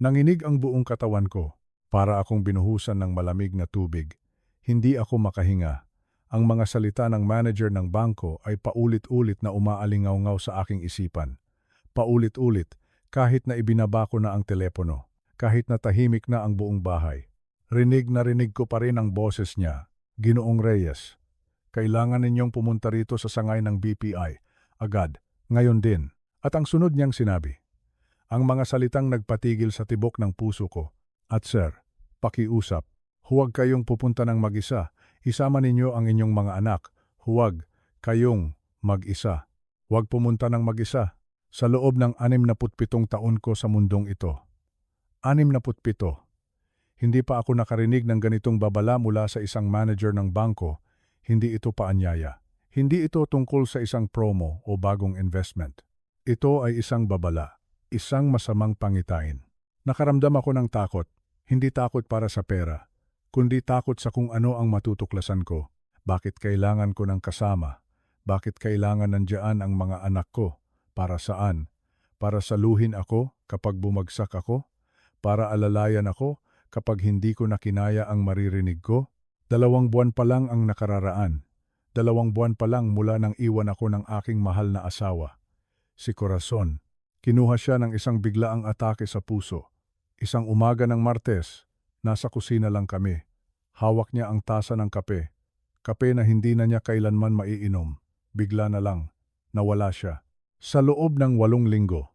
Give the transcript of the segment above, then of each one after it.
Nanginig ang buong katawan ko, para akong binuhusan ng malamig na tubig. Hindi ako makahinga. Ang mga salita ng manager ng bangko ay paulit-ulit na umaalingaw-ngaw sa aking isipan. Paulit-ulit, kahit na ibinaba ko na ang telepono, kahit na tahimik na ang buong bahay. Rinig na rinig ko pa rin ang boses niya. Ginoong Reyes, kailangan ninyong pumunta rito sa sangay ng BPI. Agad, ngayon din. At ang sunod niyang sinabi. Ang mga salitang nagpatigil sa tibok ng puso ko. At sir, pakiusap, huwag kayong pupunta ng mag-isa. Isama ninyo ang inyong mga anak. Huwag kayong mag-isa. Huwag pumunta ng mag-isa. Sa loob ng 67 taon ko sa mundong ito. 67. Hindi pa ako nakarinig ng ganitong babala mula sa isang manager ng bangko. Hindi ito paanyaya. Hindi ito tungkol sa isang promo o bagong investment. Ito ay isang babala, isang masamang pangitain. Nakaramdam ako ng takot, hindi takot para sa pera, kundi takot sa kung ano ang matutuklasan ko. Bakit kailangan ko ng kasama? Bakit kailangan nandiyan ang mga anak ko? Para saan? Para saluhin ako kapag bumagsak ako? Para alalayan ako kapag hindi ko nakinaya ang maririnig ko? 2 buwan pa lang ang nakararaan. 2 buwan pa lang mula nang iwan ako ng aking mahal na asawa. Si Corazon. Kinuha siya ng isang biglaang atake sa puso. Isang umaga ng Martes, nasa kusina lang kami. Hawak niya ang tasa ng kape. Kape na hindi na niya kailanman maiinom. Bigla na lang, nawala siya. Sa loob ng 8 linggo,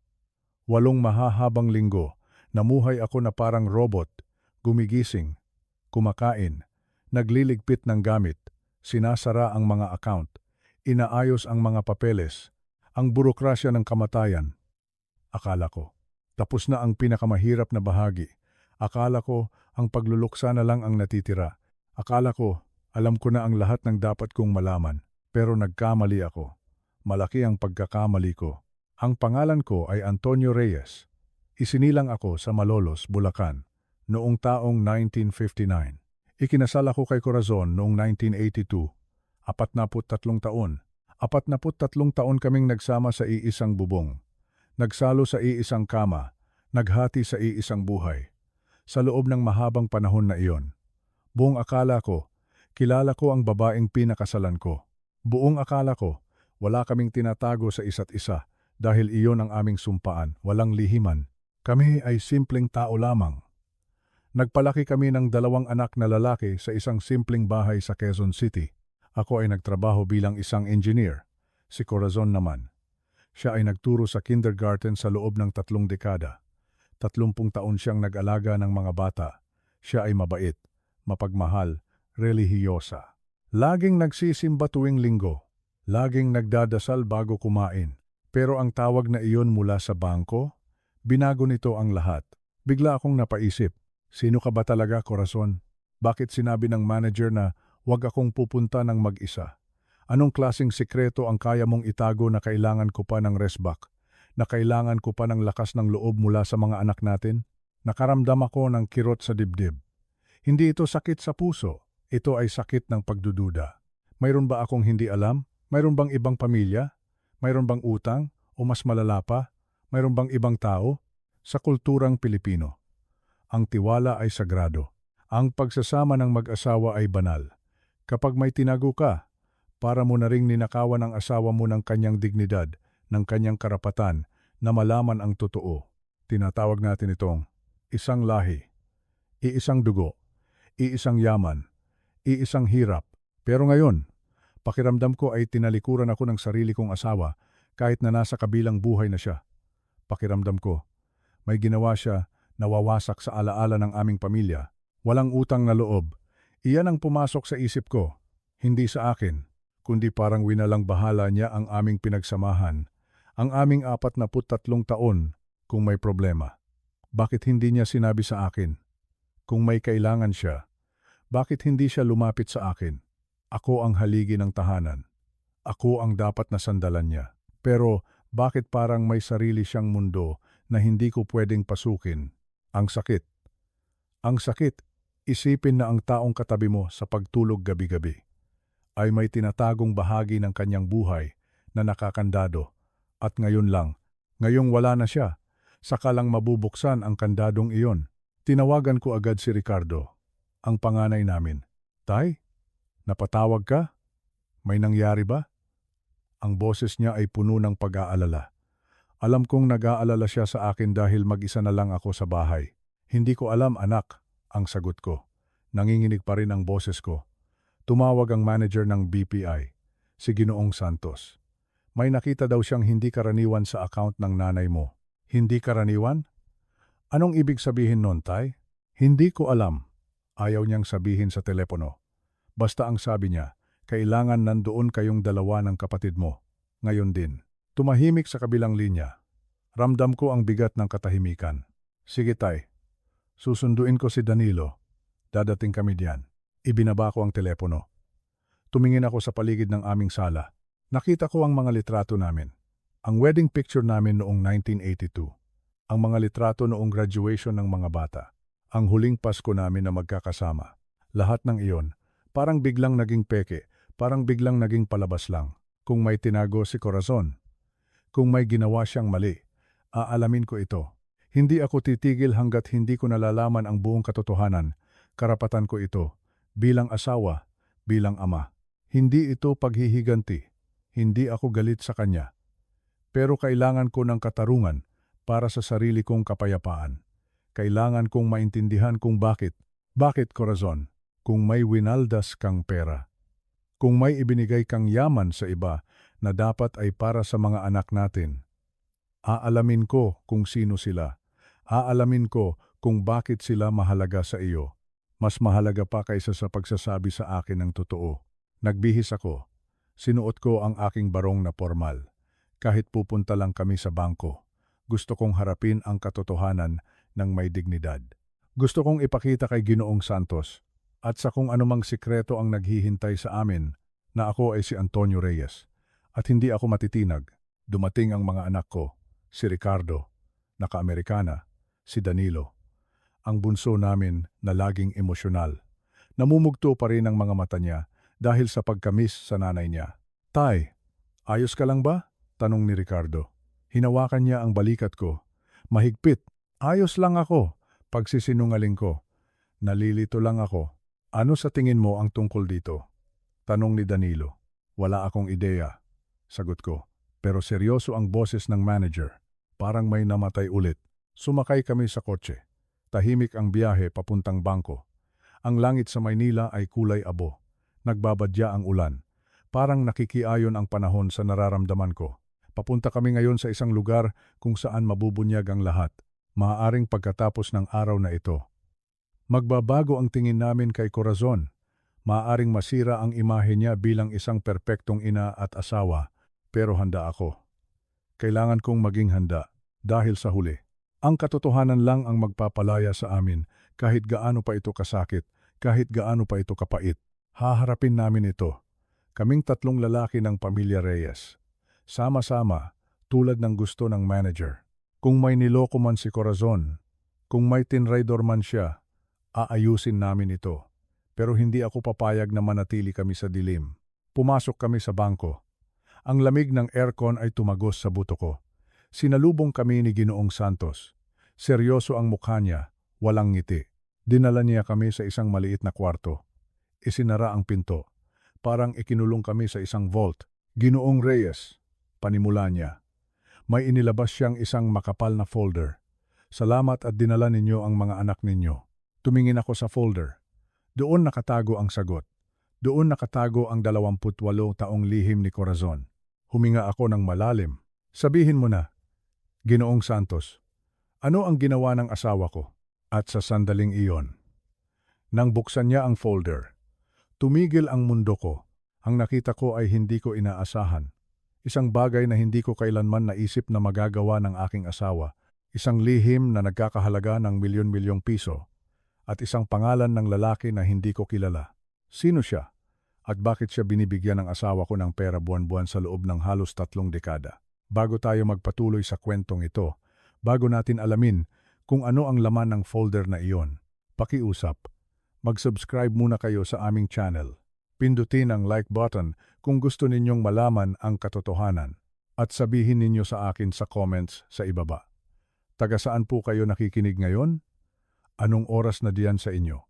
8 mahahabang linggo, namuhay ako na parang robot, gumigising, kumakain, nagliligpit ng gamit, sinasara ang mga account, inaayos ang mga papeles, ang burokrasya ng kamatayan. Akala ko, tapos na ang pinakamahirap na bahagi. Akala ko, ang pagluluksa na lang ang natitira. Akala ko, alam ko na ang lahat ng dapat kong malaman. Pero nagkamali ako. Malaki ang pagkakamali ko. Ang pangalan ko ay Antonio Reyes. Isinilang ako sa Malolos, Bulacan, noong taong 1959. Ikinasal ako kay Corazon noong 1982. 43 taon. 43 taon kaming nagsama sa iisang bubong. Nagsalo sa iisang kama, naghati sa iisang buhay. Sa loob ng mahabang panahon na iyon, buong akala ko, kilala ko ang babaeng pinakasalan ko. Buong akala ko, wala kaming tinatago sa isa't isa dahil iyon ang aming sumpaan, walang lihiman. Kami ay simpleng tao lamang. Nagpalaki kami ng 2 anak na lalaki sa isang simpleng bahay sa Quezon City. Ako ay nagtrabaho bilang isang engineer. Si Corazon naman. Siya ay nagturo sa kindergarten sa loob ng 3 dekada. 30 taon siyang nag-alaga ng mga bata. Siya ay mabait, mapagmahal, relihiyosa. Laging nagsisimba tuwing linggo. Laging nagdadasal bago kumain. Pero ang tawag na iyon mula sa bangko, binago nito ang lahat. Bigla akong napaisip, sino ka ba talaga, Corazon? Bakit sinabi ng manager na huwag akong pupunta ng mag-isa? Anong klaseng sikreto ang kaya mong itago na kailangan ko pa ng resback? Na kailangan ko pa ng lakas ng loob mula sa mga anak natin? Nakaramdam ako ng kirot sa dibdib. Hindi ito sakit sa puso. Ito ay sakit ng pagdududa. Mayroon ba akong hindi alam? Mayroon bang ibang pamilya? Mayroon bang utang? O mas malala pa? Mayroon bang ibang tao? Sa kulturang Pilipino, ang tiwala ay sagrado. Ang pagsasama ng mag-asawa ay banal. Kapag may tinago ka, para mo na ring ninakawan ang asawa mo ng kanyang dignidad, ng kanyang karapatan, na malaman ang totoo. Tinatawag natin itong isang lahi, iisang dugo, iisang yaman, iisang hirap. Pero ngayon, pakiramdam ko ay tinalikuran ako ng sarili kong asawa kahit na nasa kabilang buhay na siya. Pakiramdam ko, may ginawa siya na wawasak sa alaala ng aming pamilya. Walang utang na loob. Iyan ang pumasok sa isip ko, hindi sa akin, kundi parang winalang bahala niya ang aming pinagsamahan, ang aming 43 taon kung may problema. Bakit hindi niya sinabi sa akin? Kung may kailangan siya, bakit hindi siya lumapit sa akin? Ako ang haligi ng tahanan. Ako ang dapat na sandalan niya. Pero bakit parang may sarili siyang mundo na hindi ko pwedeng pasukin? Ang sakit. Ang sakit, isipin na ang taong katabi mo sa pagtulog gabi-gabi ay may tinatagong bahagi ng kanyang buhay na nakakandado. At ngayon lang, ngayong wala na siya, Saka lang mabubuksan ang kandadong iyon. Tinawagan ko agad si Ricardo, ang panganay namin. Tay, napatawag ka? May nangyari ba? Ang boses niya ay puno ng pag-aalala. Alam kong nag-aalala siya sa akin dahil mag-isa na lang ako sa bahay. Hindi ko alam, anak, ang sagot ko. Nanginginig pa rin ang boses ko. Tumawag ang manager ng BPI, si Ginoong Santos. May nakita daw siyang hindi karaniwan sa account ng nanay mo. Hindi karaniwan? Anong ibig sabihin nun, Tay? Hindi ko alam. Ayaw niyang sabihin sa telepono. Basta ang sabi niya, kailangan nandoon kayong dalawa ng kapatid mo. Ngayon din. Tumahimik sa kabilang linya. Ramdam ko ang bigat ng katahimikan. Sige, Tay. Susunduin ko si Danilo. Dadating kami diyan. Ibinaba ko ang telepono. Tumingin ako sa paligid ng aming sala. Nakita ko ang mga litrato namin. Ang wedding picture namin noong 1982. Ang mga litrato noong graduation ng mga bata. Ang huling Pasko namin na magkakasama. Lahat ng iyon, parang biglang naging peke, parang biglang naging palabas lang. Kung may tinago si Corazon, kung may ginawa siyang mali, aalamin ko ito. Hindi ako titigil hanggat hindi ko nalalaman ang buong katotohanan. Karapatan ko ito, bilang asawa, bilang ama. Hindi ito paghihiganti. Hindi ako galit sa kanya. Pero kailangan ko ng katarungan para sa sarili kong kapayapaan. Kailangan kong maintindihan kung bakit. Bakit, Corazon? Kung may winaldas kang pera. Kung may ibinigay kang yaman sa iba na dapat ay para sa mga anak natin. Aalamin ko kung sino sila. Aalamin ko kung bakit sila mahalaga sa iyo. Mas mahalaga pa kaysa sa pagsasabi sa akin ng totoo. Nagbihis ako. Sinuot ko ang aking barong na formal. Kahit pupunta lang kami sa bangko, gusto kong harapin ang katotohanan ng may dignidad. Gusto kong ipakita kay Ginoong Santos at sa kung anumang sikreto ang naghihintay sa amin na ako ay si Antonio Reyes. At hindi ako matitinag. Dumating ang mga anak ko, si Ricardo, naka-Amerikana, si Danilo. Ang bunso namin na laging emosyonal. Namumugto pa rin ang mga mata niya dahil sa pagkamis sa nanay niya. Tay, ayos ka lang ba? Tanong ni Ricardo. Hinawakan niya ang balikat ko. Mahigpit. Ayos lang ako. Pagsisinungaling ko. Nalilito lang ako. Ano sa tingin mo ang tungkol dito? Tanong ni Danilo. Wala akong ideya. Sagot ko. Pero seryoso ang boses ng manager. Parang may namatay ulit. Sumakay kami sa kotse. Tahimik ang biyahe papuntang bangko. Ang langit sa Maynila ay kulay abo. Nagbabadya ang ulan. Parang nakikiayon ang panahon sa nararamdaman ko. Papunta kami ngayon sa isang lugar kung saan mabubunyag ang lahat. Maaaring pagkatapos ng araw na ito. Magbabago ang tingin namin kay Corazon. Maaaring masira ang imahe niya bilang isang perpektong ina at asawa. Pero handa ako. Kailangan kong maging handa dahil sa huli. Ang katotohanan lang ang magpapalaya sa amin kahit gaano pa ito kasakit, kahit gaano pa ito kapait. Haharapin namin ito. Kaming tatlong lalaki ng pamilya Reyes. Sama-sama, tulad ng gusto ng manager. Kung may niloko man si Corazon, kung may tinraidor man siya, aayusin namin ito. Pero hindi ako papayag na manatili kami sa dilim. Pumasok kami sa bangko. Ang lamig ng aircon ay tumagos sa buto ko. Sinalubong kami ni Ginoong Santos. Seryoso ang mukha niya, walang ngiti. Dinala niya kami sa isang maliit na kwarto. Isinara ang pinto. Parang ikinulong kami sa isang vault. Ginoong Reyes, panimula niya. May inilabas siyang isang makapal na folder. Salamat at dinala ninyo ang mga anak ninyo. Tumingin ako sa folder. Doon nakatago ang sagot. Doon nakatago ang 28 taong lihim ni Corazon. Huminga ako ng malalim. Sabihin mo na, Ginoong Santos, ano ang ginawa ng asawa ko? At sa sandaling iyon, nang buksan niya ang folder, tumigil ang mundo ko. Ang nakita ko ay hindi ko inaasahan. Isang bagay na hindi ko kailanman naisip na magagawa ng aking asawa. Isang lihim na nagkakahalaga ng milyon-milyong piso. At isang pangalan ng lalaki na hindi ko kilala. Sino siya? At bakit siya binibigyan ng asawa ko ng pera buwan-buwan sa loob ng halos 3 dekada? Bago tayo magpatuloy sa kwentong ito, bago natin alamin kung ano ang laman ng folder na iyon, pakiusap, mag-subscribe muna kayo sa aming channel. Pindutin ang like button kung gusto ninyong malaman ang katotohanan at sabihin ninyo sa akin sa comments sa ibaba. Taga saan po kayo nakikinig ngayon? Anong oras na diyan sa inyo?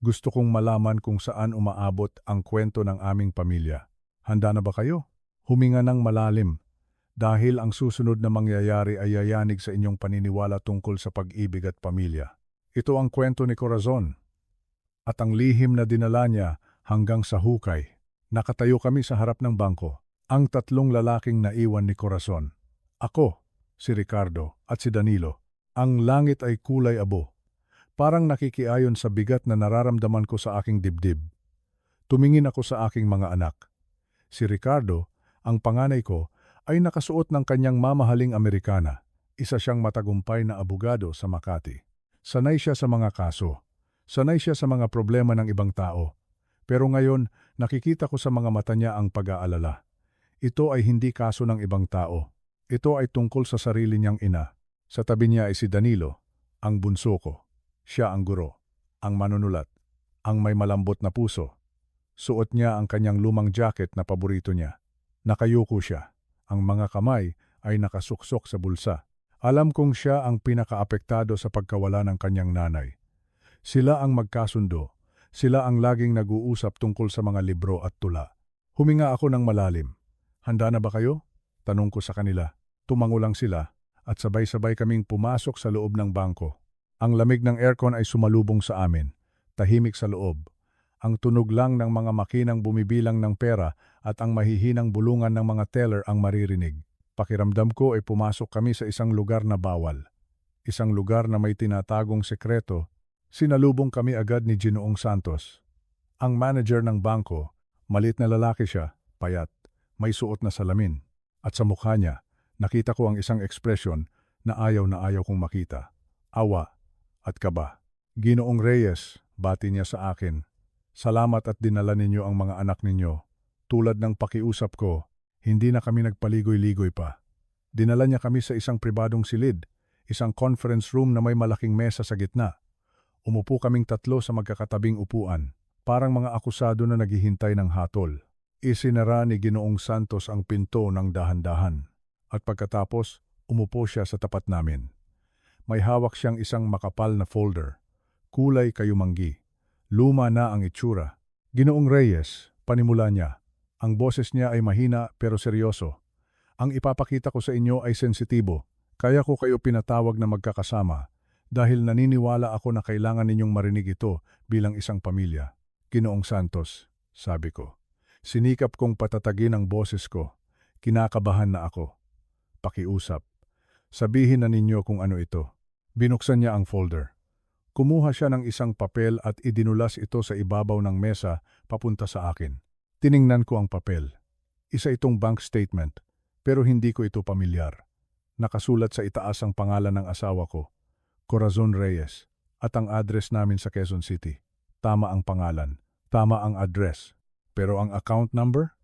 Gusto kong malaman kung saan umaabot ang kwento ng aming pamilya. Handa na ba kayo? Huminga ng malalim. Dahil ang susunod na mangyayari ay yayanig sa inyong paniniwala tungkol sa pag-ibig at pamilya. Ito ang kwento ni Corazon. At ang lihim na dinala niya hanggang sa hukay. Nakatayo kami sa harap ng bangko. Ang tatlong lalaking naiwan ni Corazon. Ako, si Ricardo, at si Danilo. Ang langit ay kulay abo. Parang nakikiayon sa bigat na nararamdaman ko sa aking dibdib. Tumingin ako sa aking mga anak. Si Ricardo, ang panganay ko, ay nakasuot ng kanyang mamahaling Amerikana. Isa siyang matagumpay na abogado sa Makati. Sanay siya sa mga kaso. Sanay siya sa mga problema ng ibang tao. Pero ngayon, nakikita ko sa mga mata niya ang pag-aalala. Ito ay hindi kaso ng ibang tao. Ito ay tungkol sa sarili niyang ina. Sa tabi niya ay si Danilo, ang bunso ko. Siya ang guro, ang manunulat, ang may malambot na puso. Suot niya ang kanyang lumang jacket na paborito niya. Nakayuko siya. Ang mga kamay ay nakasuksok sa bulsa. Alam kong siya ang pinakaapektado sa pagkawala ng kanyang nanay. Sila ang magkasundo. Sila ang laging nag-uusap tungkol sa mga libro at tula. Huminga ako ng malalim. Handa na ba kayo? Tanong ko sa kanila. Tumango lang sila at sabay-sabay kaming pumasok sa loob ng bangko. Ang lamig ng aircon ay sumalubong sa amin. Tahimik sa loob. Ang tunog lang ng mga makinang bumibilang ng pera at ang mahihinang bulungan ng mga teller ang maririnig. Pakiramdam ko ay pumasok kami sa isang lugar na bawal. Isang lugar na may tinatagong sekreto. Sinalubong kami agad ni Ginoong Santos. Ang manager ng bangko, malit na lalaki siya, payat, may suot na salamin. At sa mukha niya, nakita ko ang isang ekspresyon na ayaw kong makita. Awa at kaba. Ginoong Reyes, bati niya sa akin. Salamat at dinala ninyo ang mga anak ninyo. Tulad ng pakiusap ko, hindi na kami nagpaligoy-ligoy pa. Dinala niya kami sa isang pribadong silid, isang conference room na may malaking mesa sa gitna. Umupo kaming tatlo sa magkakatabing upuan, parang mga akusado na naghihintay ng hatol. Isinara ni Ginoong Santos ang pinto ng dahan-dahan. At pagkatapos, umupo siya sa tapat namin. May hawak siyang isang makapal na folder. Kulay kayumanggi. Luma na ang itsura. Ginoong Reyes, panimula niya. Ang boses niya ay mahina pero seryoso. Ang ipapakita ko sa inyo ay sensitibo. Kaya ko kayo pinatawag na magkakasama dahil naniniwala ako na kailangan ninyong marinig ito bilang isang pamilya. Ginoong Santos, sabi ko. Sinikap kong patatagin ang boses ko. Kinakabahan na ako. Pakiusap. Sabihin na ninyo kung ano ito. Binuksan niya ang folder. Kumuha siya ng isang papel at idinulas ito sa ibabaw ng mesa papunta sa akin. Tiningnan ko ang papel. Isa itong bank statement, pero hindi ko ito pamilyar. Nakasulat sa itaas ang pangalan ng asawa ko, Corazon Reyes, at ang address namin sa Quezon City. Tama ang pangalan, tama ang address. Pero ang account number?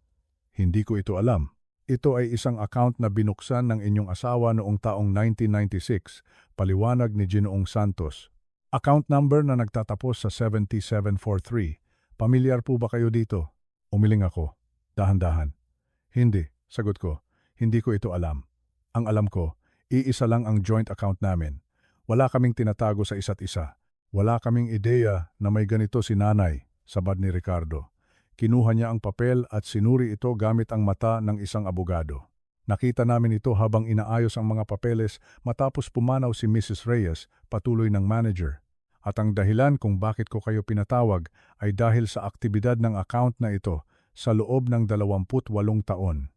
Hindi ko ito alam. Ito ay isang account na binuksan ng inyong asawa noong taong 1996, paliwanag ni Ginoong Santos. Account number na nagtatapos sa 7743. Pamilyar po ba kayo dito? Umiling ako. Dahan-dahan. Hindi, sagot ko. Hindi ko ito alam. Ang alam ko, iisa lang ang joint account namin. Wala kaming tinatago sa isa't isa. Wala kaming ideya na may ganito si nanay, sabad ni Ricardo. Kinuha niya ang papel at sinuri ito gamit ang mata ng isang abogado. Nakita namin ito habang inaayos ang mga papeles matapos pumanaw si Mrs. Reyes, patuloy ng manager. At ang dahilan kung bakit ko kayo pinatawag ay dahil sa aktibidad ng account na ito sa loob ng 28 taon.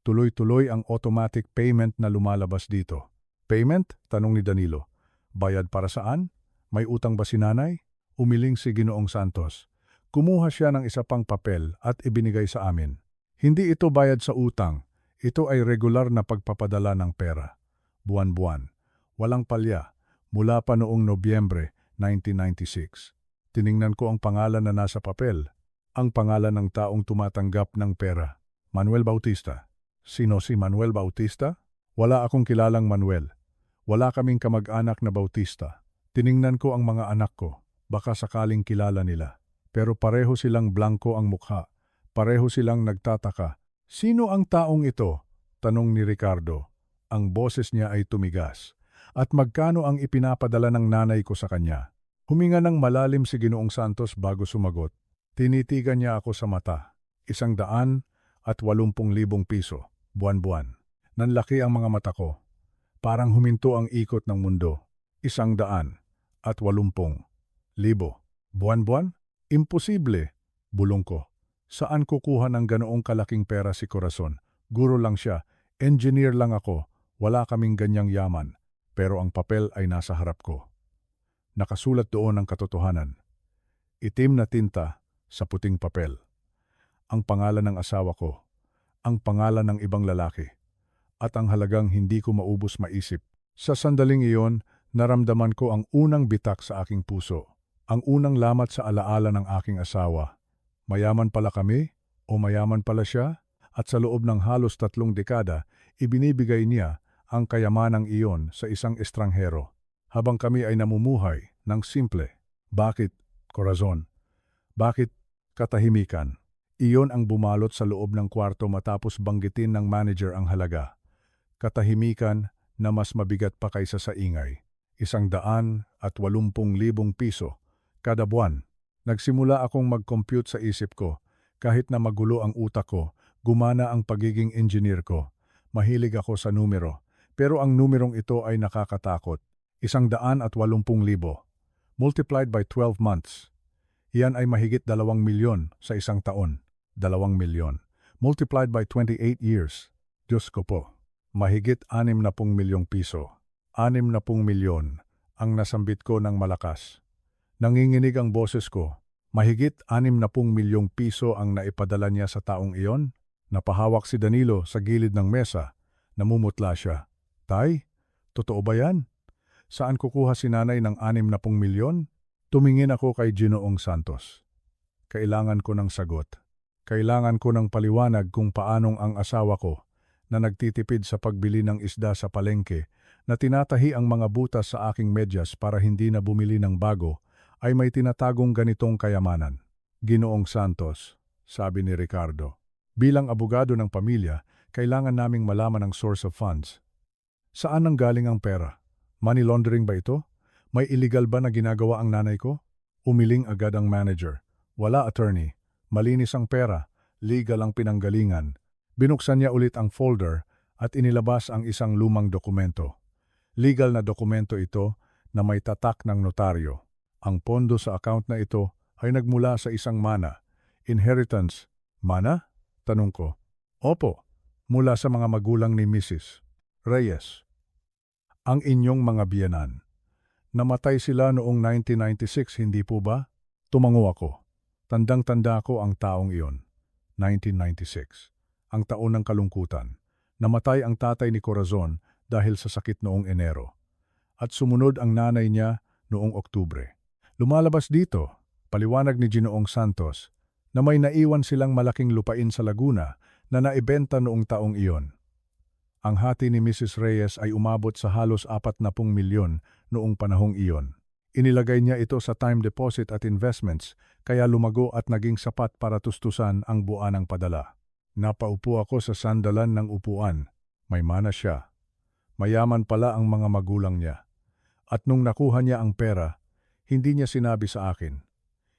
Tuloy-tuloy ang automatic payment na lumalabas dito. Payment? Tanong ni Danilo. Bayad para saan? May utang ba si nanay? Umiling si Ginoong Santos. Kumuha siya ng isa pang papel at ibinigay sa amin. Hindi ito bayad sa utang. Ito ay regular na pagpapadala ng pera. Buwan-buwan. Walang palya. Mula pa noong Nobyembre 1996. Tiningnan ko ang pangalan na nasa papel. Ang pangalan ng taong tumatanggap ng pera. Manuel Bautista. Sino si Manuel Bautista? Wala akong kilalang Manuel. Wala kaming kamag-anak na Bautista. Tiningnan ko ang mga anak ko. Baka sakaling kilala nila. Pero pareho silang blanko ang mukha. Pareho silang nagtataka. Sino ang taong ito? Tanong ni Ricardo. Ang boses niya ay tumigas. At magkano ang ipinapadala ng nanay ko sa kanya? Huminga ng malalim si Ginoong Santos bago sumagot. Tinitigan niya ako sa mata. 180,000 piso, buwan-buwan. Nanlaki ang mga mata ko. Parang huminto ang ikot ng mundo. 180,000. Buwan-buwan? Imposible, bulong ko. Saan kukuha ng ganoong kalaking pera si Corazon? Guro lang siya, engineer lang ako, wala kaming ganyang yaman. Pero ang papel ay nasa harap ko. Nakasulat doon ang katotohanan. Itim na tinta sa puting papel. Ang pangalan ng asawa ko, ang pangalan ng ibang lalaki, at ang halagang hindi ko maubos maisip. Sa sandaling iyon, naramdaman ko ang unang bitak sa aking puso, ang unang lamat sa alaala ng aking asawa. Mayaman pala kami o mayaman pala siya? At sa loob ng halos 3 dekada, ibinibigay niya ang kayamanang iyon sa isang estranghero, habang kami ay namumuhay ng simple. Bakit, Corazon? Bakit katahimikan? Iyon ang bumalot sa loob ng kwarto matapos banggitin ng manager ang halaga. Katahimikan na mas mabigat pa kaysa sa ingay. 180,000 piso kada buwan. Nagsimula akong mag-compute sa isip ko. Kahit na magulo ang utak ko, gumana ang pagiging engineer ko. Mahilig ako sa numero. Pero ang numerong ito ay nakakatakot. 180,000 multiplied by 12 months. Iyan ay mahigit 2 milyon sa isang taon. 2 milyon. Multiplied by 28 years. Diyos ko po. Mahigit 60 milyong piso. 60 milyon ang nasambit ko ng malakas. Nanginginig ang boses ko. Mahigit 60 milyong piso ang naipadala niya sa taong iyon. Napahawak si Danilo sa gilid ng mesa. Namumutla siya. Tay, totoo ba yan? Saan kukuha si nanay ng 60 milyon? Tumingin ako kay Ginoong Santos. Kailangan ko ng sagot. Kailangan ko ng paliwanag kung paanong ang asawa ko, na nagtitipid sa pagbili ng isda sa palengke, na tinatahi ang mga butas sa aking medyas para hindi na bumili ng bago, ay may tinatagong ganitong kayamanan. Ginoong Santos, sabi ni Ricardo. Bilang abogado ng pamilya, kailangan naming malaman ang source of funds. Saan nanggaling ang pera? Money laundering ba ito? May illegal ba na ginagawa ang nanay ko? Umiling agad ang manager. Wala attorney. Malinis ang pera. Legal ang pinanggalingan. Binuksan niya ulit ang folder at inilabas ang isang lumang dokumento. Legal na dokumento ito na may tatak ng notaryo. Ang pondo sa account na ito ay nagmula sa isang mana. Inheritance. Mana? Tanong ko. Opo, mula sa mga magulang ni Mrs. Reyes. Ang inyong mga biyenan. Namatay sila noong 1996, hindi po ba? Tumango ako. Tandang-tanda ko ang taong iyon. 1996. Ang taon ng kalungkutan. Namatay ang tatay ni Corazon dahil sa sakit noong Enero. At sumunod ang nanay niya noong Oktubre. Lumalabas dito, paliwanag ni Ginoong Santos, na may naiwan silang malaking lupain sa Laguna na naibenta noong taong iyon. Ang hati ni Mrs. Reyes ay umabot sa halos 40 milyon noong panahong iyon. Inilagay niya ito sa time deposit at investments, kaya lumago at naging sapat para tustusan ang buwan ng padala. Napaupo ako sa sandalan ng upuan. May mana siya. Mayaman pala ang mga magulang niya. At nung nakuha niya ang pera, hindi niya sinabi sa akin.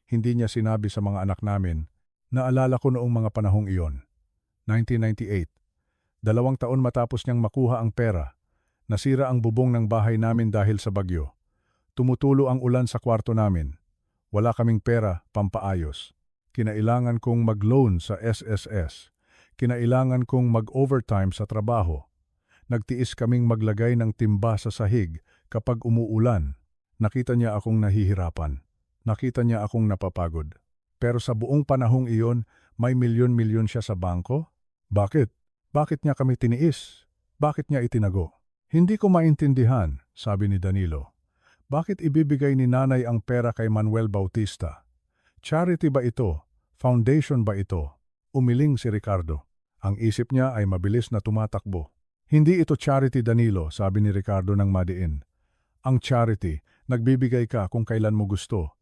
Hindi niya sinabi sa mga anak namin. Naalala ko noong mga panahong iyon. 1998. 2 taon matapos niyang makuha ang pera, nasira ang bubong ng bahay namin dahil sa bagyo. Tumutulo ang ulan sa kwarto namin. Wala kaming pera, pampaayos. Kinailangan kong mag-loan sa SSS. Kinailangan kong mag-overtime sa trabaho. Nagtiis kaming maglagay ng timba sa sahig kapag umuulan. Nakita niya akong nahihirapan. Nakita niya akong napapagod. Pero sa buong panahong iyon, may milyon-milyon siya sa bangko? Bakit? Bakit niya kami tiniis? Bakit niya itinago? Hindi ko maintindihan, sabi ni Danilo. Bakit ibibigay ni nanay ang pera kay Manuel Bautista? Charity ba ito? Foundation ba ito? Umiling si Ricardo. Ang isip niya ay mabilis na tumatakbo. Hindi ito charity, Danilo, sabi ni Ricardo ng madiin. Ang charity, nagbibigay ka kung kailan mo gusto.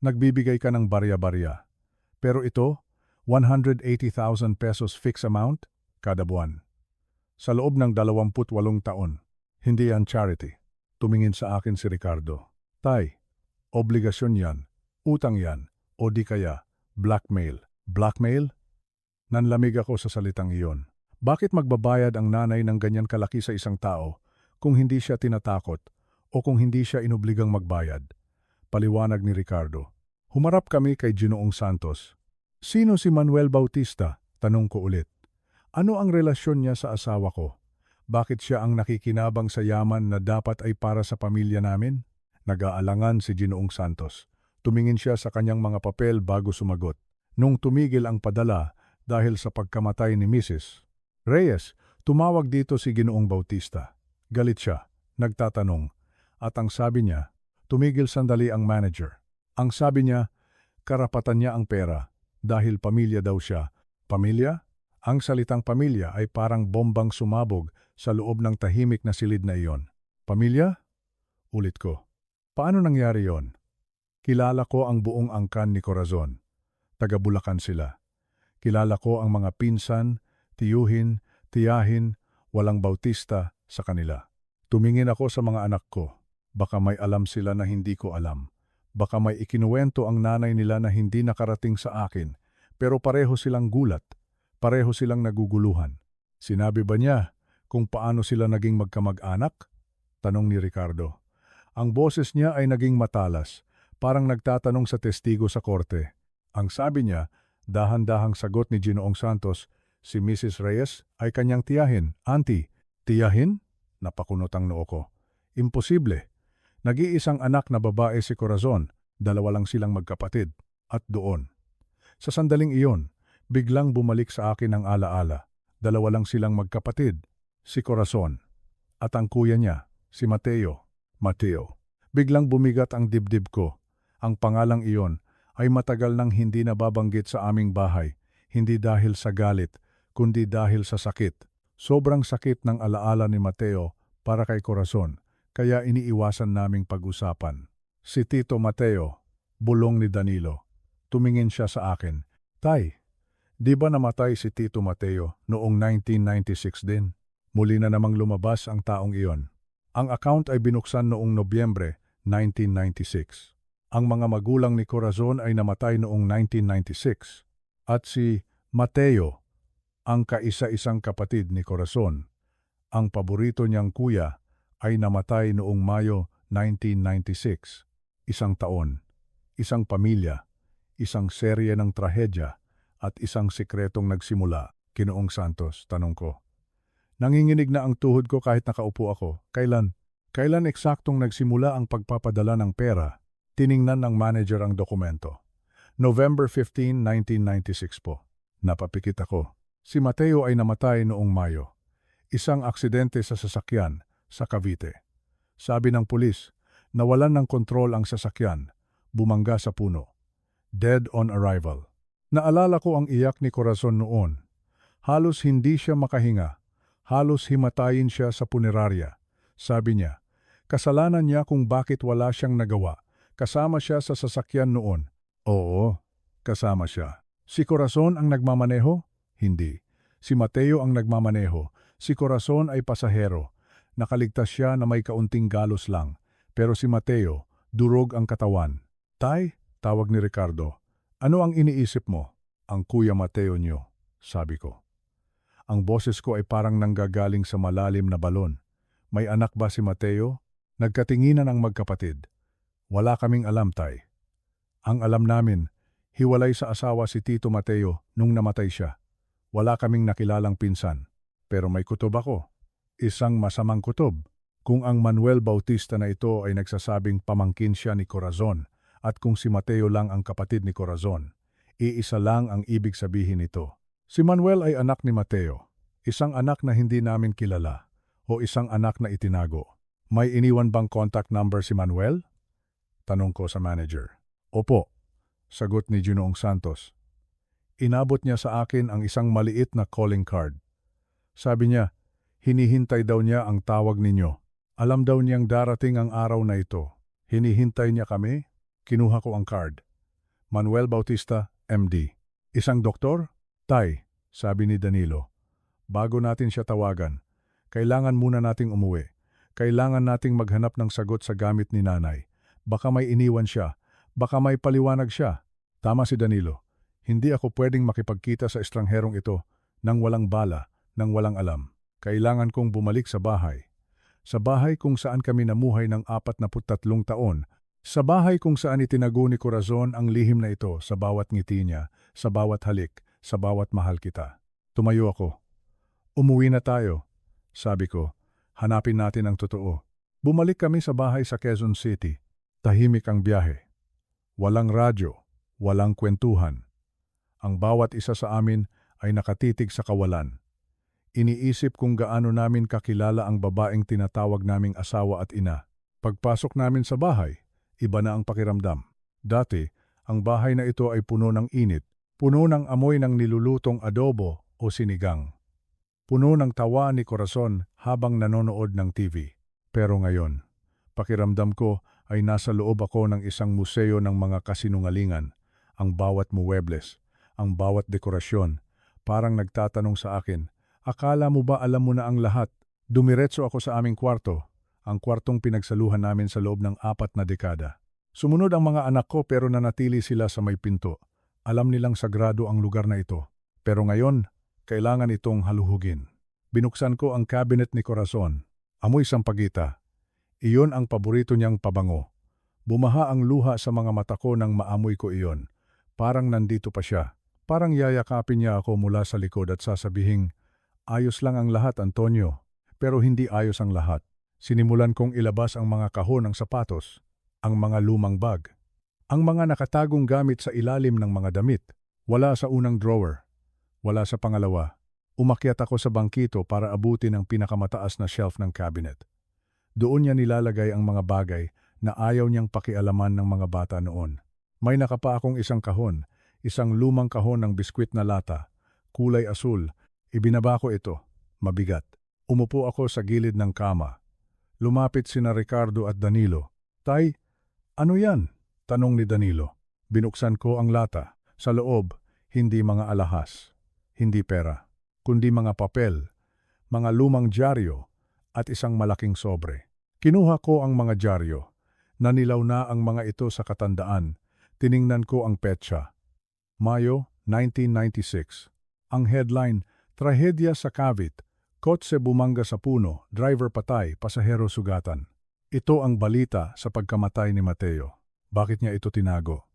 Nagbibigay ka ng barya-barya. Pero ito, 180,000 pesos fixed amount kada buwan. Sa loob ng 28 taon, hindi yan charity. Tumingin sa akin si Ricardo. Tay, obligasyon yan, utang yan, o di kaya blackmail. Blackmail? Nanlamig ako sa salitang iyon. Bakit magbabayad ang nanay ng ganyan kalaki sa isang tao kung hindi siya tinatakot o kung hindi siya inobligang magbayad? Paliwanag ni Ricardo. Humarap kami kay Ginoong Santos. Sino si Manuel Bautista? Tanong ko ulit. Ano ang relasyon niya sa asawa ko? Bakit siya ang nakikinabang sa yaman na dapat ay para sa pamilya namin? Nag-aalangan si Ginoong Santos. Tumingin siya sa kanyang mga papel bago sumagot. Nung tumigil ang padala dahil sa pagkamatay ni Mrs. Reyes, tumawag dito si Ginoong Bautista. Galit siya, nagtatanong. At ang sabi niya, tumigil sandali ang manager. Ang sabi niya, karapatan niya ang pera dahil pamilya daw siya. Pamilya? Ang salitang pamilya ay parang bombang sumabog sa loob ng tahimik na silid na iyon. Pamilya? Ulit ko. Paano nangyari yon? Kilala ko ang buong angkan ni Corazon. Taga Bulacan sila. Kilala ko ang mga pinsan, tiyuhin, tiyahin, walang Bautista sa kanila. Tumingin ako sa mga anak ko. Baka may alam sila na hindi ko alam. Baka may ikinuwento ang nanay nila na hindi nakarating sa akin. Pero pareho silang gulat. Pareho silang naguguluhan. Sinabi ba niya kung paano sila naging magkamag-anak? Tanong ni Ricardo. Ang boses niya ay naging matalas, parang nagtatanong sa testigo sa korte. Ang sabi niya, dahan-dahang sagot ni Ginoong Santos, si Mrs. Reyes ay kanyang tiyahin. Auntie, tiyahin? Napakunot ang noo ko. Imposible. Nag-iisang anak na babae si Corazon, dalawa lang silang magkapatid. At doon. Sa sandaling iyon, biglang bumalik sa akin ang alaala. Dalawa lang silang magkapatid, si Corazon. At ang kuya niya, si Mateo. Biglang bumigat ang dibdib ko. Ang pangalang iyon ay matagal nang hindi nababanggit sa aming bahay, hindi dahil sa galit, kundi dahil sa sakit. Sobrang sakit ng alaala ni Mateo para kay Corazon, kaya iniiwasan naming pag-usapan. Si Tito Mateo, bulong ni Danilo. Tumingin siya sa akin. Tay, di ba namatay si Tito Mateo noong 1996 din? Muli na namang lumabas ang taong iyon. Ang account ay binuksan noong Nobyembre 1996. Ang mga magulang ni Corazon ay namatay noong 1996. At si Mateo, ang kaisa-isang kapatid ni Corazon, ang paborito niyang kuya, ay namatay noong Mayo 1996. Isang taon, isang pamilya, isang serye ng trahedya, at isang sikretong nagsimula. Ginoong Santos, tanong ko. Nanginginig na ang tuhod ko kahit nakaupo ako. Kailan eksaktong nagsimula ang pagpapadala ng pera? Tiningnan ng manager ang dokumento. November 15, 1996 po. Napapikit ako. Si Mateo ay namatay noong Mayo. Isang aksidente sa sasakyan sa Cavite. Sabi ng pulis, nawalan ng kontrol ang sasakyan, bumangga sa puno. Dead on arrival. Naalala ko ang iyak ni Corazon noon. Halos hindi siya makahinga. Halos himatayin siya sa punerarya. Sabi niya, kasalanan niya kung bakit wala siyang nagawa. Kasama siya sa sasakyan noon. Oo, kasama siya. Si Corazon ang nagmamaneho? Hindi. Si Mateo ang nagmamaneho. Si Corazon ay pasahero. Nakaligtas siya na may kaunting galos lang. Pero si Mateo, durog ang katawan. Tay, tawag ni Ricardo. Ano ang iniisip mo? Ang kuya Mateo niyo, sabi ko. Ang boses ko ay parang nanggagaling sa malalim na balon. May anak ba si Mateo? Nagkatinginan ang magkapatid. Wala kaming alam, tay. Ang alam namin, hiwalay sa asawa si Tito Mateo nung namatay siya. Wala kaming nakilalang pinsan. Pero may kutob ako. Isang masamang kutob. Kung ang Manuel Bautista na ito ay nagsasabing pamangkin siya ni Corazon at kung si Mateo lang ang kapatid ni Corazon, iisa lang ang ibig sabihin nito. Si Manuel ay anak ni Mateo, isang anak na hindi namin kilala o isang anak na itinago. May iniwan bang contact number si Manuel? Tanong ko sa manager. Opo, sagot ni Ginoong Santos. Inabot niya sa akin ang isang maliit na calling card. Sabi niya, hinihintay daw niya ang tawag ninyo. Alam daw niyang darating ang araw na ito. Hinihintay niya kami? Kinuha ko ang card. Manuel Bautista, MD. Isang doktor? Tay, sabi ni Danilo. Bago natin siya tawagan, kailangan muna nating umuwi. Kailangan nating maghanap ng sagot sa gamit ni nanay. Baka may iniwan siya. Baka may paliwanag siya. Tama si Danilo. Hindi ako pwedeng makipagkita sa estrangherong ito nang walang bala, nang walang alam. Kailangan kong bumalik sa bahay. Sa bahay kung saan kami namuhay ng 43 taon. Sa bahay kung saan itinago ni Corazon ang lihim na ito sa bawat ngiti niya, sa bawat halik, sa bawat mahal kita. Tumayo ako. Umuwi na tayo. Sabi ko, hanapin natin ang totoo. Bumalik kami sa bahay sa Quezon City. Tahimik ang biyahe. Walang radyo, walang kwentuhan. Ang bawat isa sa amin ay nakatitig sa kawalan. Iniisip kung gaano namin kakilala ang babaeng tinatawag naming asawa at ina. Pagpasok namin sa bahay, iba na ang pakiramdam. Dati, ang bahay na ito ay puno ng init, puno ng amoy ng nilulutong adobo o sinigang. Puno ng tawa ni Corazon habang nanonood ng TV. Pero ngayon, pakiramdam ko ay nasa loob ako ng isang museo ng mga kasinungalingan. Ang bawat muwebles, ang bawat dekorasyon, parang nagtatanong sa akin, akala mo ba alam mo na ang lahat? Dumiretso ako sa aming kwarto, ang kwartong pinagsaluhan namin sa loob ng 4 na dekada. Sumunod ang mga anak ko pero nanatili sila sa may pinto. Alam nilang sagrado ang lugar na ito. Pero ngayon, kailangan itong haluhugin. Binuksan ko ang cabinet ni Corazon. Amoy sampagita. Iyon ang paborito niyang pabango. Bumaha ang luha sa mga mata ko nang maamoy ko iyon. Parang nandito pa siya. Parang yayakapin niya ako mula sa likod at sasabihing, ayos lang ang lahat, Antonio. Pero hindi ayos ang lahat. Sinimulan kong ilabas ang mga kahon ng sapatos, ang mga lumang bag, ang mga nakatagong gamit sa ilalim ng mga damit. Wala sa unang drawer, wala sa pangalawa. Umakyat ako sa bangkito para abutin ang pinakamataas na shelf ng cabinet. Doon niya nilalagay ang mga bagay na ayaw niyang pakialaman ng mga bata noon. May nakapa akong isang kahon, isang lumang kahon ng biskwit na lata, kulay asul. Ibinaba ko ito, mabigat. Umupo ako sa gilid ng kama. Lumapit sina Ricardo at Danilo. Tay, ano yan? Tanong ni Danilo. Binuksan ko ang lata. Sa loob, hindi mga alahas, hindi pera, kundi mga papel, mga lumang dyaryo at isang malaking sobre. Kinuha ko ang mga dyaryo. Nanilaw na ang mga ito sa katandaan. Tiningnan ko ang petsa. Mayo 1996. Ang headline, Trahedya sa Cavite. Kotse bumangga sa puno, driver patay, pasahero sugatan. Ito ang balita sa pagkamatay ni Mateo. Bakit niya ito tinago?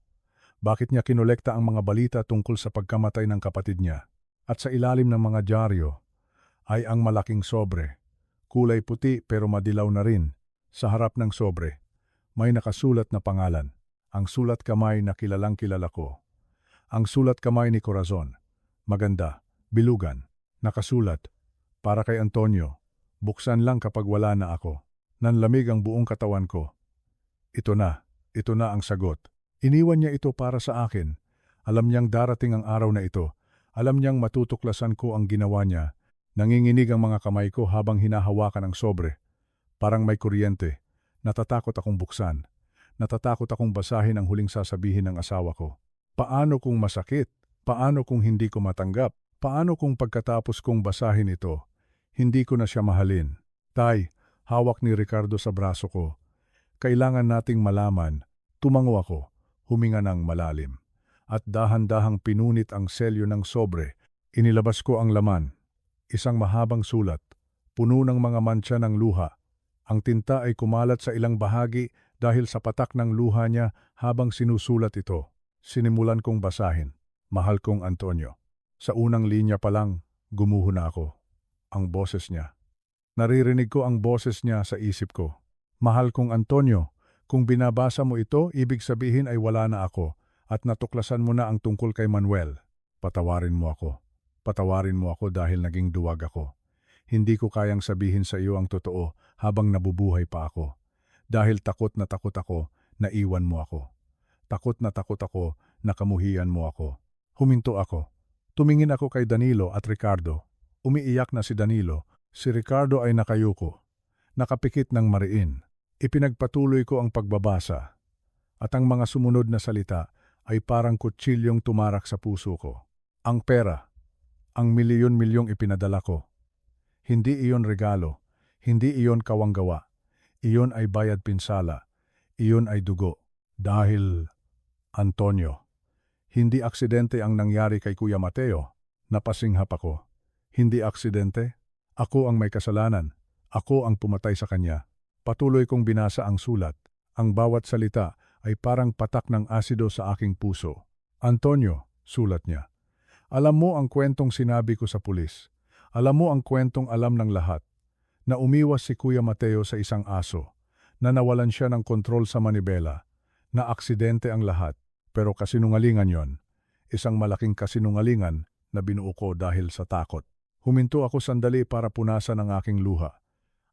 Bakit niya kinolekta ang mga balita tungkol sa pagkamatay ng kapatid niya? At sa ilalim ng mga dyaryo ay ang malaking sobre. Kulay puti pero madilaw na rin. Sa harap ng sobre, may nakasulat na pangalan. Ang sulat kamay na kilalang kilala ko. Ang sulat kamay ni Corazon. Maganda, bilugan, nakasulat. Para kay Antonio, buksan lang kapag wala na ako. Nanlamig ang buong katawan ko. Ito na ang sagot. Iniwan niya ito para sa akin. Alam niyang darating ang araw na ito. Alam niyang matutuklasan ko ang ginawa niya. Nanginginig ang mga kamay ko habang hinahawakan ang sobre. Parang may kuryente. Natatakot akong buksan. Natatakot akong basahin ang huling sasabihin ng asawa ko. Paano kung masakit? Paano kung hindi ko matanggap? Paano kung pagkatapos kong basahin ito, hindi ko na siya mahalin? Tay, hawak ni Ricardo sa braso ko. Kailangan nating malaman. Tumango ako, huminga ng malalim. At dahan-dahang pinunit ang selyo ng sobre. Inilabas ko ang laman. Isang mahabang sulat, puno ng mga mantsa ng luha. Ang tinta ay kumalat sa ilang bahagi dahil sa patak ng luha niya habang sinusulat ito. Sinimulan kong basahin. Mahal kong Antonio. Sa unang linya pa lang, gumuho na ako. Ang boses niya. Naririnig ko ang boses niya sa isip ko. Mahal kong Antonio, kung binabasa mo ito, ibig sabihin ay wala na ako at natuklasan mo na ang tungkol kay Manuel. Patawarin mo ako. Patawarin mo ako dahil naging duwag ako. Hindi ko kayang sabihin sa iyo ang totoo habang nabubuhay pa ako. Dahil takot ako, naiwan mo ako. Takot ako, nakamuhian mo ako. Huminto ako. Tumingin ako kay Danilo at Ricardo. Umiiyak na si Danilo. Si Ricardo ay nakayuko. Nakapikit ng mariin. Ipinagpatuloy ko ang pagbabasa. At ang mga sumunod na salita ay parang kutsilyong tumarak sa puso ko. Ang pera. Ang milyon-milyong ipinadala ko. Hindi iyon regalo. Hindi iyon kawanggawa. Iyon ay bayad pinsala. Iyon ay dugo. Dahil, Antonio, hindi aksidente ang nangyari kay Kuya Mateo. Napasinghap ako. Hindi aksidente? Ako ang may kasalanan. Ako ang pumatay sa kanya. Patuloy kong binasa ang sulat. Ang bawat salita ay parang patak ng asido sa aking puso. Antonio, sulat niya. Alam mo ang kwentong sinabi ko sa pulis. Alam mo ang kwentong alam ng lahat. Na umiwas si Kuya Mateo sa isang aso. Na nawalan siya ng kontrol sa manibela. Na aksidente ang lahat. Pero kasinungalingan yon. Isang malaking kasinungalingan na binuo ko dahil sa takot. Huminto ako sandali para punasan ang aking luha.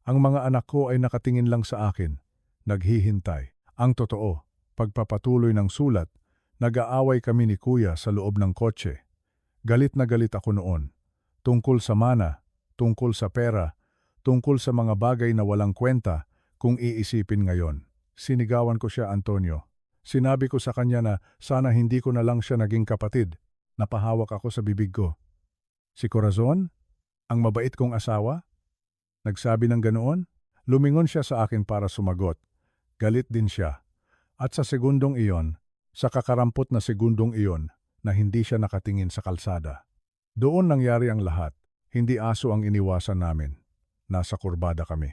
Ang mga anak ko ay nakatingin lang sa akin. Naghihintay. Ang totoo, pagpapatuloy ng sulat, nag-aaway kami ni Kuya sa loob ng kotse. Galit na galit ako noon. Tungkol sa mana, tungkol sa pera, tungkol sa mga bagay na walang kwenta kung iisipin ngayon. Sinigawan ko siya, Antonio. Sinabi ko sa kanya na sana hindi ko na lang siya naging kapatid. Napahawak ako sa bibig ko. Si Corazon? Ang mabait kong asawa? Nagsabi ng ganoon? Lumingon siya sa akin para sumagot. Galit din siya. At sa segundong iyon, sa kakarampot na segundong iyon, na hindi siya nakatingin sa kalsada. Doon nangyari ang lahat. Hindi aso ang iniwasan namin. Nasa kurbada kami.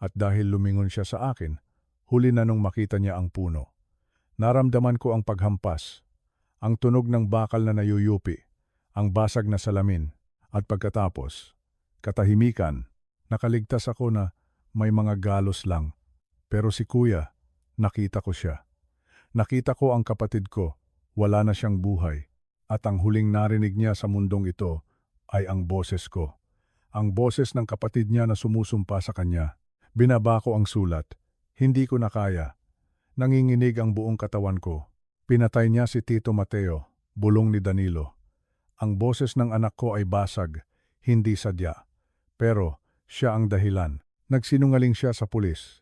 At dahil lumingon siya sa akin, huli na nung makita niya ang puno. Naramdaman ko ang paghampas, ang tunog ng bakal na nayuyupi, ang basag na salamin, at pagkatapos, katahimikan. Nakaligtas ako na may mga galos lang. Pero si Kuya, nakita ko siya. Nakita ko ang kapatid ko, wala na siyang buhay. At ang huling narinig niya sa mundong ito ay ang boses ko. Ang boses ng kapatid niya na sumusumpa sa kanya. Binaba ko ang sulat. Hindi ko na kaya. Nanginginig ang buong katawan ko. Pinatay niya si Tito Mateo, bulong ni Danilo. Ang boses ng anak ko ay basag, hindi sadya. Pero siya ang dahilan. Nagsinungaling siya sa pulis.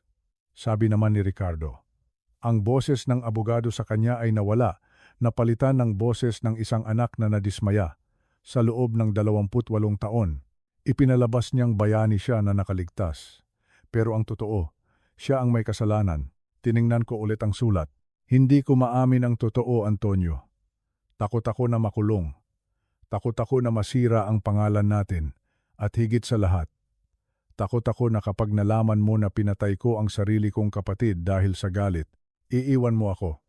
Sabi naman ni Ricardo. Ang boses ng abogado sa kanya ay nawala, napalitan ng boses ng isang anak na nadismaya. Sa loob ng 28 taon, ipinalabas niyang bayani siya na nakaligtas. Pero ang totoo, siya ang may kasalanan. Tiningnan ko ulit ang sulat. Hindi ko maamin ang totoo, Antonio. Takot ako na makulong. Takot ako na masira ang pangalan natin. At higit sa lahat, takot ako na kapag nalaman mo na pinatay ko ang sarili kong kapatid dahil sa galit, iiwan mo ako.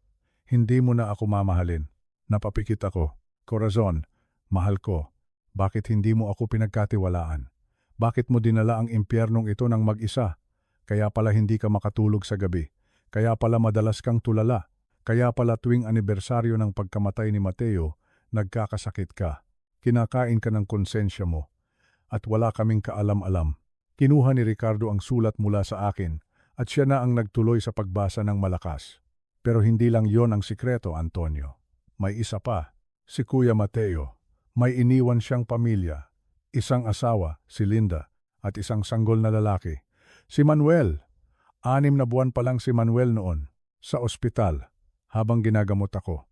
Hindi mo na ako mamahalin. Napapikit ako. Corazon, mahal ko. Bakit hindi mo ako pinagkatiwalaan? Bakit mo dinala ang impyernong ito ng mag-isa? Kaya pala hindi ka makatulog sa gabi. Kaya pala madalas kang tulala. Kaya pala tuwing anibersaryo ng pagkamatay ni Mateo, nagkakasakit ka. Kinakain ka ng konsensya mo. At wala kaming kaalam-alam. Kinuha ni Ricardo ang sulat mula sa akin at siya na ang nagtuloy sa pagbasa ng malakas. Pero hindi lang yon ang sikreto, Antonio. May isa pa, si Kuya Mateo. May iniwan siyang pamilya, isang asawa, si Linda, at isang sanggol na lalaki. Si Manuel. 6 na buwan pa lang si Manuel noon, sa ospital, habang ginagamot ako.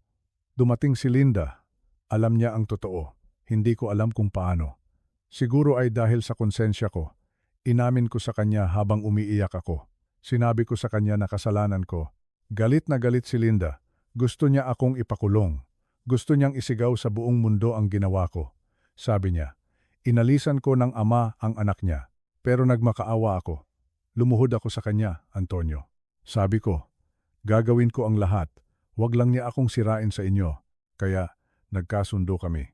Dumating si Linda. Alam niya ang totoo. Hindi ko alam kung paano. Siguro ay dahil sa konsensya ko. Inamin ko sa kanya habang umiiyak ako. Sinabi ko sa kanya na kasalanan ko. Galit na galit si Linda. Gusto niya akong ipakulong. Gusto niyang isigaw sa buong mundo ang ginawa ko. Sabi niya, inalisan ko ng ama ang anak niya. Pero nagmakaawa ako. Lumuhod ako sa kanya, Antonio. Sabi ko, gagawin ko ang lahat. Huwag lang niya akong sirain sa inyo. Kaya, nagkasundo kami.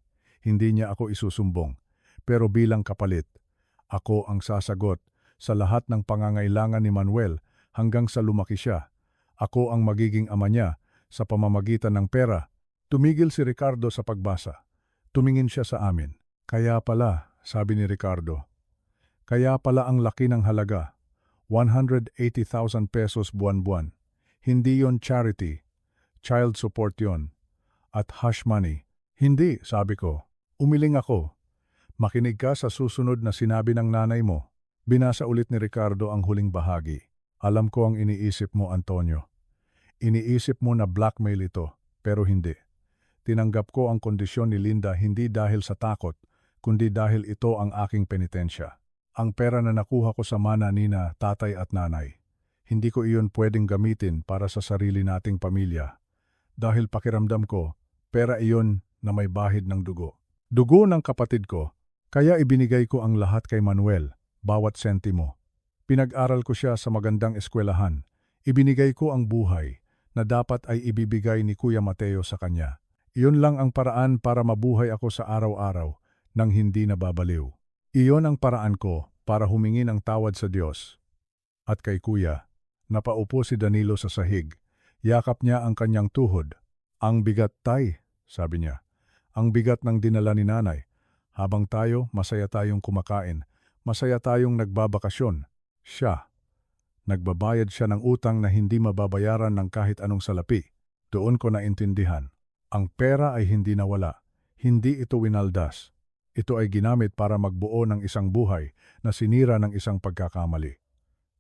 Hindi niya ako isusumbong. Pero bilang kapalit, ako ang sasagot sa lahat ng pangangailangan ni Manuel hanggang sa lumaki siya. Ako ang magiging ama niya sa pamamagitan ng pera. Tumigil si Ricardo sa pagbasa. Tumingin siya sa amin. Kaya pala, sabi ni Ricardo. Kaya pala ang laki ng halaga. 180,000 pesos buwan-buwan. Hindi yon charity. Child support yon. At hush money. Hindi, sabi ko. Umiling ako. Makinig ka sa susunod na sinabi ng nanay mo. Binasa ulit ni Ricardo ang huling bahagi. Alam ko ang iniisip mo, Antonio. Iniisip mo na blackmail ito, pero hindi. Tinanggap ko ang kondisyon ni Linda hindi dahil sa takot, kundi dahil ito ang aking penitensya. Ang pera na nakuha ko sa mana nina tatay at nanay. Hindi ko iyon pwedeng gamitin para sa sarili nating pamilya. Dahil pakiramdam ko, pera iyon na may bahid ng dugo. Dugo ng kapatid ko, kaya ibinigay ko ang lahat kay Manuel, bawat sentimo. Pinag-aral ko siya sa magandang eskwelahan. Ibinigay ko ang buhay na dapat ay ibibigay ni Kuya Mateo sa kanya. Iyon lang ang paraan para mabuhay ako sa araw-araw nang hindi nababaliw. Iyon ang paraan ko para humingi ng tawad sa Diyos. At kay Kuya, napaupo si Danilo sa sahig. Yakap niya ang kanyang tuhod. Ang bigat, tay, sabi niya. Ang bigat ng dinala ni nanay. Habang tayo, masaya tayong kumakain. Masaya tayong nagbabakasyon. Siya. Nagbabayad siya ng utang na hindi mababayaran ng kahit anong salapi. Doon ko naintindihan. Ang pera ay hindi nawala. Hindi ito winaldas. Ito ay ginamit para magbuo ng isang buhay na sinira ng isang pagkakamali.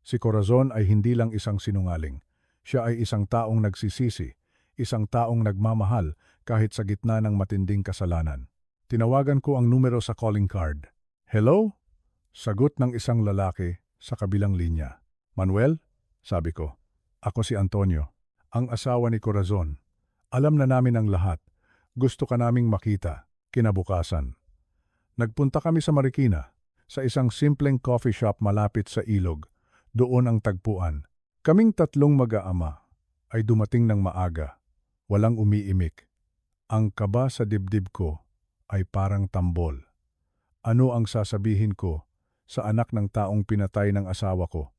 Si Corazon ay hindi lang isang sinungaling. Siya ay isang taong nagsisisi, isang taong nagmamahal kahit sa gitna ng matinding kasalanan. Tinawagan ko ang numero sa calling card. Hello? Sagot ng isang lalaki sa kabilang linya. Manuel? Sabi ko. Ako si Antonio, ang asawa ni Corazon. Alam na namin ang lahat. Gusto ka naming makita. Kinabukasan. Nagpunta kami sa Marikina, sa isang simpleng coffee shop malapit sa ilog. Doon ang tagpuan. Kaming tatlong mag-aama ay dumating ng maaga. Walang umiimik. Ang kaba sa dibdib ko ay parang tambol. Ano ang sasabihin ko sa anak ng taong pinatay ng asawa ko?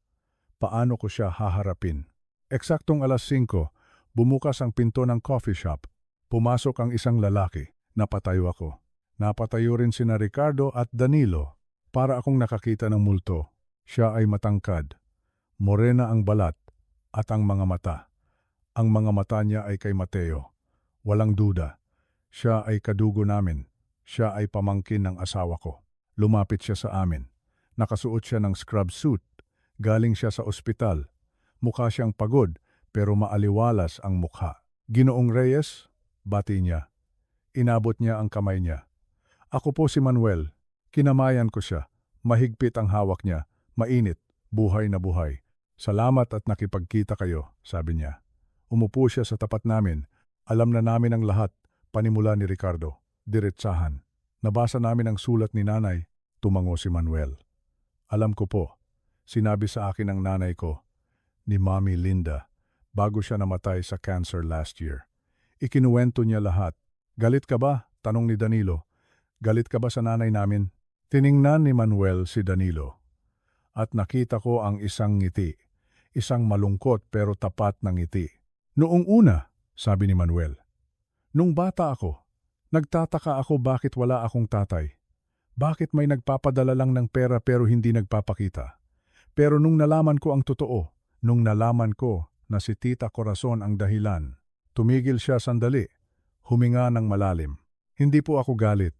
Paano ko siya haharapin? Eksaktong 5:00, bumukas ang pinto ng coffee shop. Pumasok ang isang lalaki. Napatayo ako. Napatayo rin sina Ricardo at Danilo. Para akong nakakita ng multo. Siya ay matangkad. Morena ang balat at ang mga mata. Ang mga mata niya ay kay Mateo. Walang duda. Siya ay kadugo namin. Siya ay pamangkin ng asawa ko. Lumapit siya sa amin. Nakasuot siya ng scrub suit. Galing siya sa ospital. Mukha siyang pagod pero maaliwalas ang mukha. Ginoong Reyes, bati niya. Inabot niya ang kamay niya. Ako po si Manuel. Kinamayan ko siya. Mahigpit ang hawak niya. Mainit. Buhay na buhay. Salamat at nakipagkita kayo, sabi niya. Umupo siya sa tapat namin. Alam na namin ang lahat, panimula ni Ricardo. Diretsahan. Nabasa namin ang sulat ni nanay. Tumango si Manuel. Alam ko po. Sinabi sa akin ng nanay ko, ni Mommy Linda, bago siya namatay sa cancer last year. Ikinuwento niya lahat. Galit ka ba? Tanong ni Danilo. Galit ka ba sa nanay namin? Tiningnan ni Manuel si Danilo. At nakita ko ang isang ngiti. Isang malungkot pero tapat na ngiti. Noong una, sabi ni Manuel. Nung bata ako, nagtataka ako bakit wala akong tatay. Bakit may nagpapadala lang ng pera pero hindi nagpapakita. Pero nung nalaman ko ang totoo, nung nalaman ko na si Tita Corazon ang dahilan, tumigil siya sandali, huminga ng malalim. Hindi po ako galit.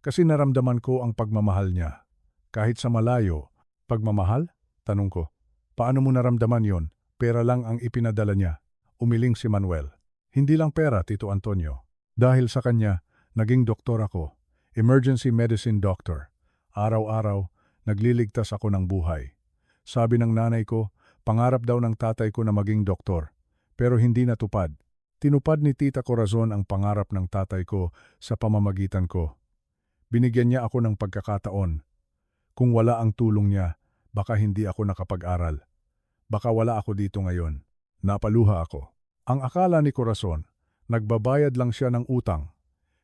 Kasi naramdaman ko ang pagmamahal niya. Kahit sa malayo, pagmamahal? Tanong ko. Paano mo naramdaman yon? Pera lang ang ipinadala niya. Umiling si Manuel. Hindi lang pera, Tito Antonio. Dahil sa kanya, naging doktor ako. Emergency medicine doctor. Araw-araw, nagliligtas ako ng buhay. Sabi ng nanay ko, pangarap daw ng tatay ko na maging doktor. Pero hindi natupad. Tinupad ni Tita Corazon ang pangarap ng tatay ko sa pamamagitan ko. Binigyan niya ako ng pagkakataon. Kung wala ang tulong niya, baka hindi ako nakapag-aral. Baka wala ako dito ngayon. Napaluha ako. Ang akala ni Corazon, nagbabayad lang siya ng utang.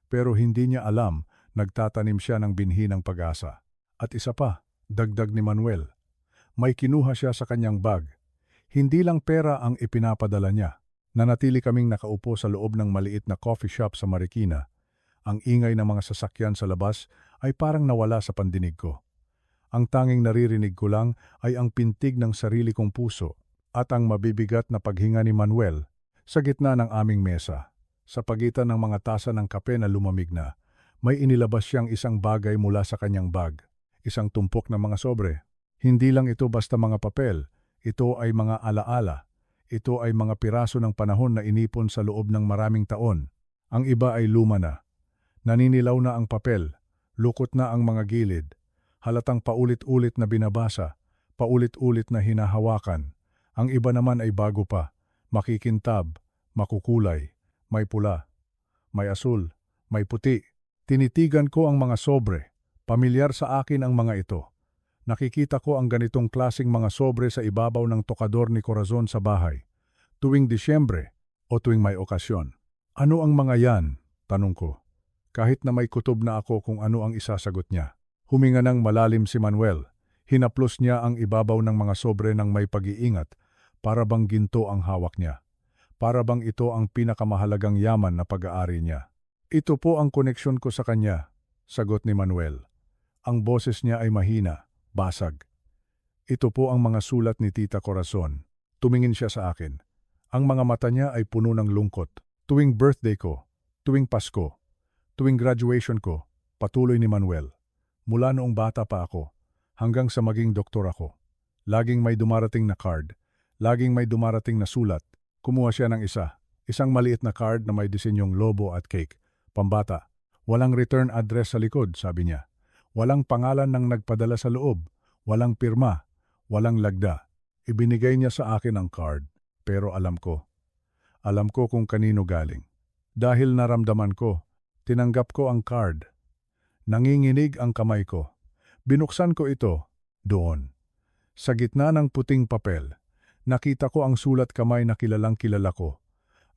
Pero hindi niya alam, nagtatanim siya ng binhi ng pag-asa. At isa pa, dagdag ni Manuel. May kinuha siya sa kanyang bag. Hindi lang pera ang ipinapadala niya. Nanatili kaming nakaupo sa loob ng maliit na coffee shop sa Marikina. Ang ingay ng mga sasakyan sa labas ay parang nawala sa pandinig ko. Ang tanging naririnig ko lang ay ang pintig ng sarili kong puso at ang mabibigat na paghinga ni Manuel sa gitna ng aming mesa. Sa pagitan ng mga tasa ng kape na lumamig na, may inilabas siyang isang bagay mula sa kanyang bag. Isang tumpok ng mga sobre. Hindi lang ito basta mga papel. Ito ay mga alaala. Ito ay mga piraso ng panahon na inipon sa loob ng maraming taon. Ang iba ay luma na. Naninilaw na ang papel. Lukot na ang mga gilid. Halatang paulit-ulit na binabasa, paulit-ulit na hinahawakan. Ang iba naman ay bago pa, makikintab, makukulay, may pula, may asul, may puti. Tinitigan ko ang mga sobre. Pamilyar sa akin ang mga ito. Nakikita ko ang ganitong klasing mga sobre sa ibabaw ng tokador ni Corazon sa bahay. Tuwing Disyembre o tuwing may okasyon. Ano ang mga yan? Tanong ko. Kahit na may kutob na ako kung ano ang isasagot niya. Huminga ng malalim si Manuel. Hinaplos niya ang ibabaw ng mga sobre ng may pag-iingat para bang ginto ang hawak niya. Para bang ito ang pinakamahalagang yaman na pag-aari niya. Ito po ang koneksyon ko sa kanya, sagot ni Manuel. Ang boses niya ay mahina, basag. Ito po ang mga sulat ni Tita Corazon. Tumingin siya sa akin. Ang mga mata niya ay puno ng lungkot. Tuwing birthday ko, tuwing Pasko, tuwing graduation ko, patuloy ni Manuel. Mula noong bata pa ako, hanggang sa maging doktor ako. Laging may dumarating na card, laging may dumarating na sulat. Kumuha siya ng isang maliit na card na may disenyong lobo at cake. Pambata. Walang return address sa likod, sabi niya. Walang pangalan ng nagpadala sa loob. Walang pirma. Walang lagda. Ibinigay niya sa akin ang card. Pero alam ko. Alam ko kung kanino galing. Dahil naramdaman ko, tinanggap ko ang card. Nanginginig ang kamay ko. Binuksan ko ito, doon. Sa gitna ng puting papel, nakita ko ang sulat kamay na kilalang kilala ko.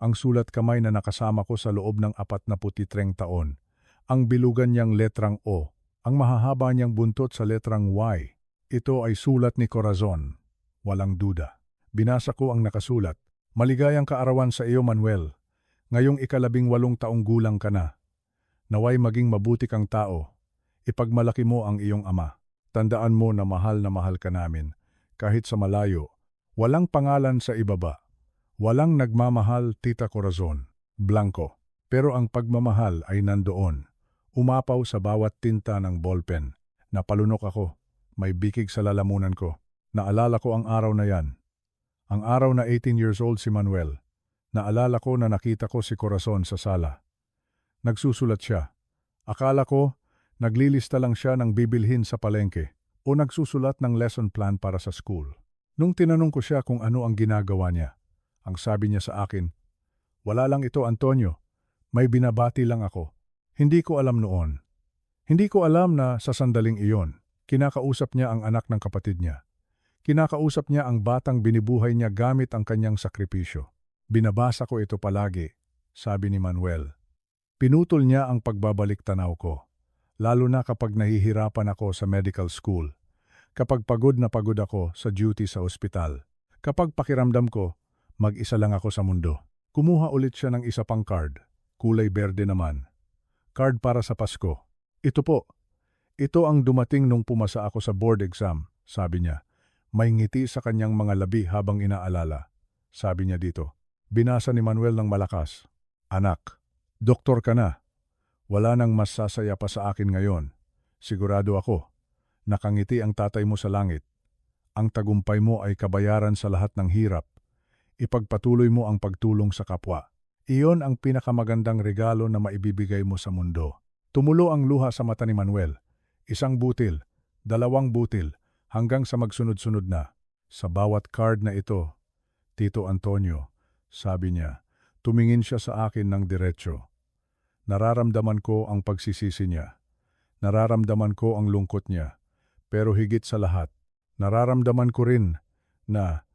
Ang sulat kamay na nakasama ko sa loob ng 43 taon. Ang bilugan niyang letrang O, ang mahahaba niyang buntot sa letrang Y. Ito ay sulat ni Corazon. Walang duda. Binasa ko ang nakasulat. Maligayang kaarawan sa iyo, Manuel. Ngayong 18 taong gulang ka na. Naway maging mabuti kang tao. Ipagmalaki mo ang iyong ama. Tandaan mo na mahal ka namin. Kahit sa malayo, walang pangalan sa ibaba. Walang nagmamahal, Tita Corazon. Blanco. Pero ang pagmamahal ay nandoon. Umapaw sa bawat tinta ng ballpen. Napalunok ako. May bikig sa lalamunan ko. Naalala ko ang araw na yan. Ang araw na 18 years old si Manuel. Naalala ko na nakita ko si Corazon sa sala. Nagsusulat siya. Akala ko, naglilista lang siya ng bibilhin sa palengke o nagsusulat ng lesson plan para sa school. Nung tinanong ko siya kung ano ang ginagawa niya, ang sabi niya sa akin, "Wala lang ito, Antonio. May binabati lang ako." Hindi ko alam noon. Hindi ko alam na sa sandaling iyon, kinakausap niya ang anak ng kapatid niya. Kinakausap niya ang batang binibuhay niya gamit ang kanyang sakripisyo. Binabasa ko ito palagi, sabi ni Manuel. Pinutol niya ang pagbabalik tanaw ko, lalo na kapag nahihirapan ako sa medical school, kapag pagod na pagod ako sa duty sa ospital, kapag pakiramdam ko, mag-isa lang ako sa mundo. Kumuha ulit siya ng isa pang card, kulay berde naman. Card para sa Pasko. Ito po. Ito ang dumating nung pumasa ako sa board exam, sabi niya. May ngiti sa kanyang mga labi habang inaalala. Sabi niya dito. Binasa ni Manuel ng malakas. Anak, doktor ka na. Wala nang mas sasaya pa sa akin ngayon. Sigurado ako. Nakangiti ang tatay mo sa langit. Ang tagumpay mo ay kabayaran sa lahat ng hirap. Ipagpatuloy mo ang pagtulong sa kapwa. Iyon ang pinakamagandang regalo na maibibigay mo sa mundo. Tumulo ang luha sa mata ni Manuel. Isang butil, 2 butil, hanggang sa magsunod-sunod na. Sa bawat card na ito, Tito Antonio, sabi niya, tumingin siya sa akin ng diretso. Nararamdaman ko ang pagsisisi niya. Nararamdaman ko ang lungkot niya. Pero higit sa lahat, nararamdaman ko rin na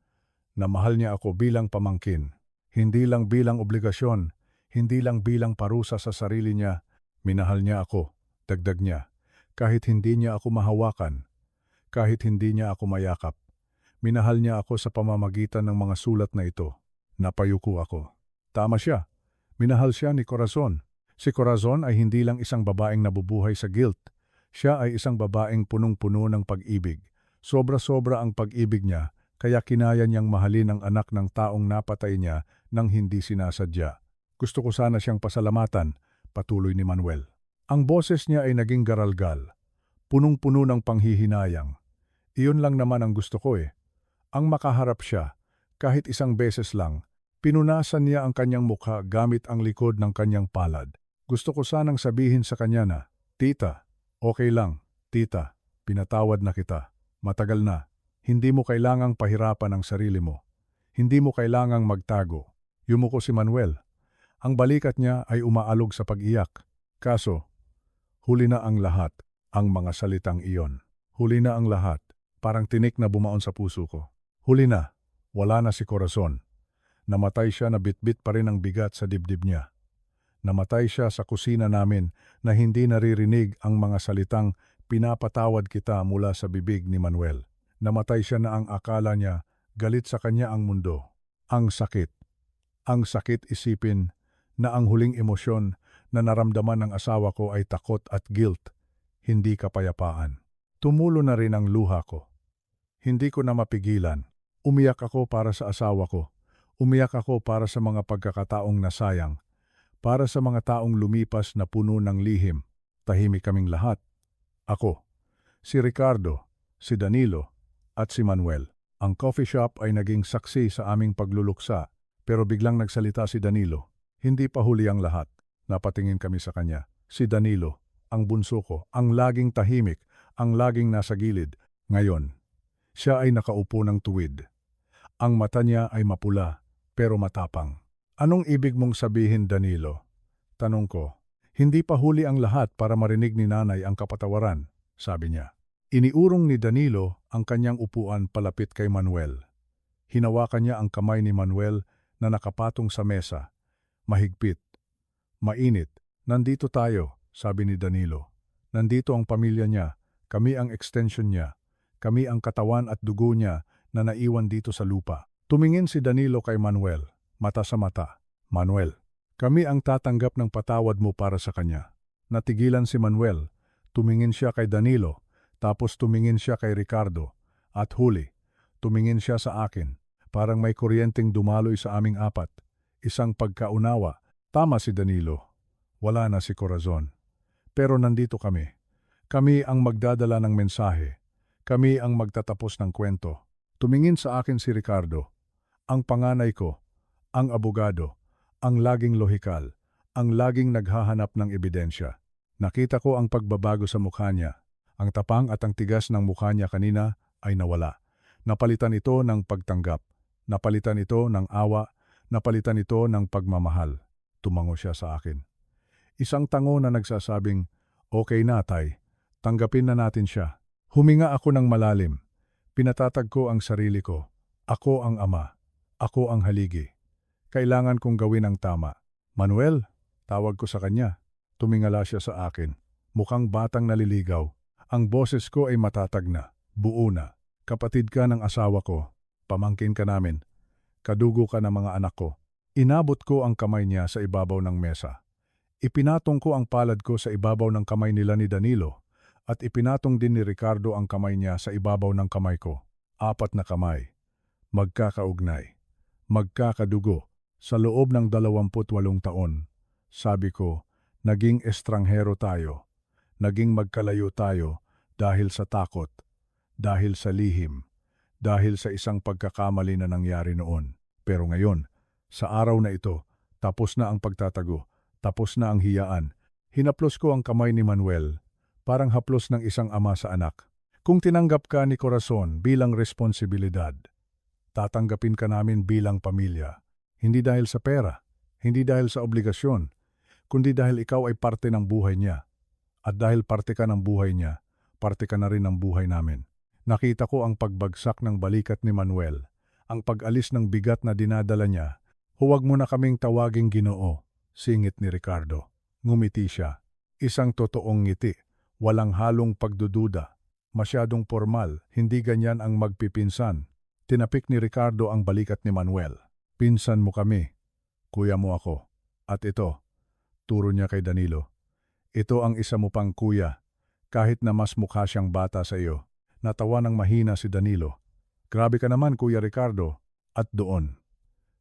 mahal niya ako bilang pamangkin. Hindi lang bilang obligasyon, hindi lang bilang parusa sa sarili niya. Minahal niya ako, dagdag niya. Kahit hindi niya ako mahawakan, kahit hindi niya ako mayakap. Minahal niya ako sa pamamagitan ng mga sulat na ito. Napayuko ako. Tama siya. Minahal siya ni Corazon. Si Corazon ay hindi lang isang babaeng nabubuhay sa guilt. Siya ay isang babaeng punong-puno ng pag-ibig. Sobra-sobra ang pag-ibig niya, kaya kinaya niyang mahalin ang anak ng taong napatay niya nang hindi sinasadya. Gusto ko sana siyang pasalamatan, patuloy ni Manuel. Ang boses niya ay naging garalgal, punong-puno ng panghihinayang. Iyon lang naman ang gusto ko eh. Ang makaharap siya, kahit isang beses lang, pinunasan niya ang kanyang mukha gamit ang likod ng kanyang palad. Gusto ko sanang sabihin sa kanya na, Tita, okay lang, Tita, pinatawad na kita. Matagal na, hindi mo kailangang pahirapan ang sarili mo. Hindi mo kailangang magtago. Yumuko si Manuel. Ang balikat niya ay umaalog sa pag-iyak. Kaso, huli na ang lahat, ang mga salitang iyon. Huli na ang lahat, parang tinik na bumaon sa puso ko. Huli na, wala na si Corazon. Namatay siya na bitbit pa rin ang bigat sa dibdib niya. Namatay siya sa kusina namin na hindi naririnig ang mga salitang pinapatawad kita mula sa bibig ni Manuel. Namatay siya na ang akala niya galit sa kanya ang mundo. Ang sakit. Ang sakit isipin na ang huling emosyon na naramdaman ng asawa ko ay takot at guilt, hindi kapayapaan. Tumulo na rin ang luha ko. Hindi ko na mapigilan. Umiyak ako para sa asawa ko. Umiyak ako para sa mga pagkakataong nasayang. Para sa mga taong lumipas na puno ng lihim. Tahimik kaming lahat. Ako, si Ricardo, si Danilo, at si Manuel. Ang coffee shop ay naging saksi sa aming pagluluksa, pero biglang nagsalita si Danilo. Hindi pa huli ang lahat. Napatingin kami sa kanya. Si Danilo, ang bunso ko, ang laging tahimik, ang laging nasa gilid. Ngayon, siya ay nakaupo ng tuwid. Ang mata niya ay mapula, pero matapang. Anong ibig mong sabihin, Danilo? Tanong ko. Hindi pa huli ang lahat para marinig ni nanay ang kapatawaran, sabi niya. Iniurong ni Danilo ang kanyang upuan palapit kay Manuel. Hinawakan niya ang kamay ni Manuel na nakapatong sa mesa. Mahigpit. Mainit. Nandito tayo, sabi ni Danilo. Nandito ang pamilya niya. Kami ang extension niya. Kami ang katawan at dugo niya na naiwan dito sa lupa. Tumingin si Danilo kay Manuel. Mata sa mata. Manuel, kami ang tatanggap ng patawad mo para sa kanya. Natigilan si Manuel. Tumingin siya kay Danilo. Tapos tumingin siya kay Ricardo. At huli, tumingin siya sa akin. Parang may kuryenteng dumaloy sa aming apat. Isang pagkaunawa. Tama si Danilo. Wala na si Corazon. Pero nandito kami. Kami ang magdadala ng mensahe. Kami ang magtatapos ng kwento. Tumingin sa akin si Ricardo. Ang panganay ko. Ang abogado, ang laging lohikal, ang laging naghahanap ng ebidensya. Nakita ko ang pagbabago sa mukha niya. Ang tapang at ang tigas ng mukha niya kanina ay nawala. Napalitan ito ng pagtanggap. Napalitan ito ng awa. Napalitan ito ng pagmamahal. Tumango siya sa akin. Isang tango na nagsasabing, okay na tay, tanggapin na natin siya. Huminga ako ng malalim. Pinatatag ko ang sarili ko. Ako ang ama. Ako ang haligi. Kailangan kong gawin ang tama. Manuel, tawag ko sa kanya. Tumingala siya sa akin. Mukhang batang naliligaw. Ang boses ko ay matatag na, buo na. Kapatid ka ng asawa ko. Pamangkin ka namin. Kadugo ka ng mga anak ko. Inabot ko ang kamay niya sa ibabaw ng mesa. Ipinatong ko ang palad ko sa ibabaw ng kamay nila ni Danilo at ipinatong din ni Ricardo ang kamay niya sa ibabaw ng kamay ko. 4 na kamay. Magkakaugnay. Magkakadugo. Sa loob ng 28 taon, sabi ko, naging estranghero tayo. Naging magkalayo tayo dahil sa takot, dahil sa lihim, dahil sa isang pagkakamali na nangyari noon. Pero ngayon, sa araw na ito, tapos na ang pagtatago, tapos na ang hiyaan. Hinaplos ko ang kamay ni Manuel, parang haplos ng isang ama sa anak. Kung tinanggap ka ni Corazon bilang responsibilidad, tatanggapin ka namin bilang pamilya. Hindi dahil sa pera, hindi dahil sa obligasyon, kundi dahil ikaw ay parte ng buhay niya. At dahil parte ka ng buhay niya, parte ka na rin ng buhay namin. Nakita ko ang pagbagsak ng balikat ni Manuel, ang pag-alis ng bigat na dinadala niya. Huwag mo na kaming tawaging Ginoo, singit ni Ricardo. Ngumiti siya. Isang totoong ngiti, walang halong pagdududa. Masyadong formal, hindi ganyan ang magpipinsan. Tinapik ni Ricardo ang balikat ni Manuel. Pinsan mo kami, kuya mo ako. At ito, turo niya kay Danilo. Ito ang isa mo pang kuya, kahit na mas mukha siyang bata sa iyo. Natawa ng mahina si Danilo. Grabe ka naman, Kuya Ricardo. At doon,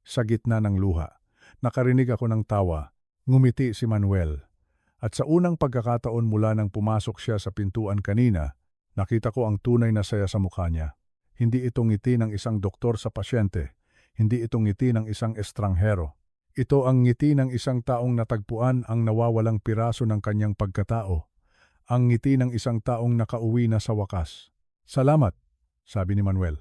sa gitna ng luha, nakarinig ako ng tawa. Ngumiti si Manuel. At sa unang pagkakataon mula nang pumasok siya sa pintuan kanina, nakita ko ang tunay na saya sa mukha niya. Hindi ito ngiti ng isang doktor sa pasyente. Hindi ito ngiti ng isang estranghero. Ito ang ngiti ng isang taong natagpuan ang nawawalang piraso ng kanyang pagkatao. Ang ngiti ng isang taong nakauwi na sa wakas. Salamat, sabi ni Manuel.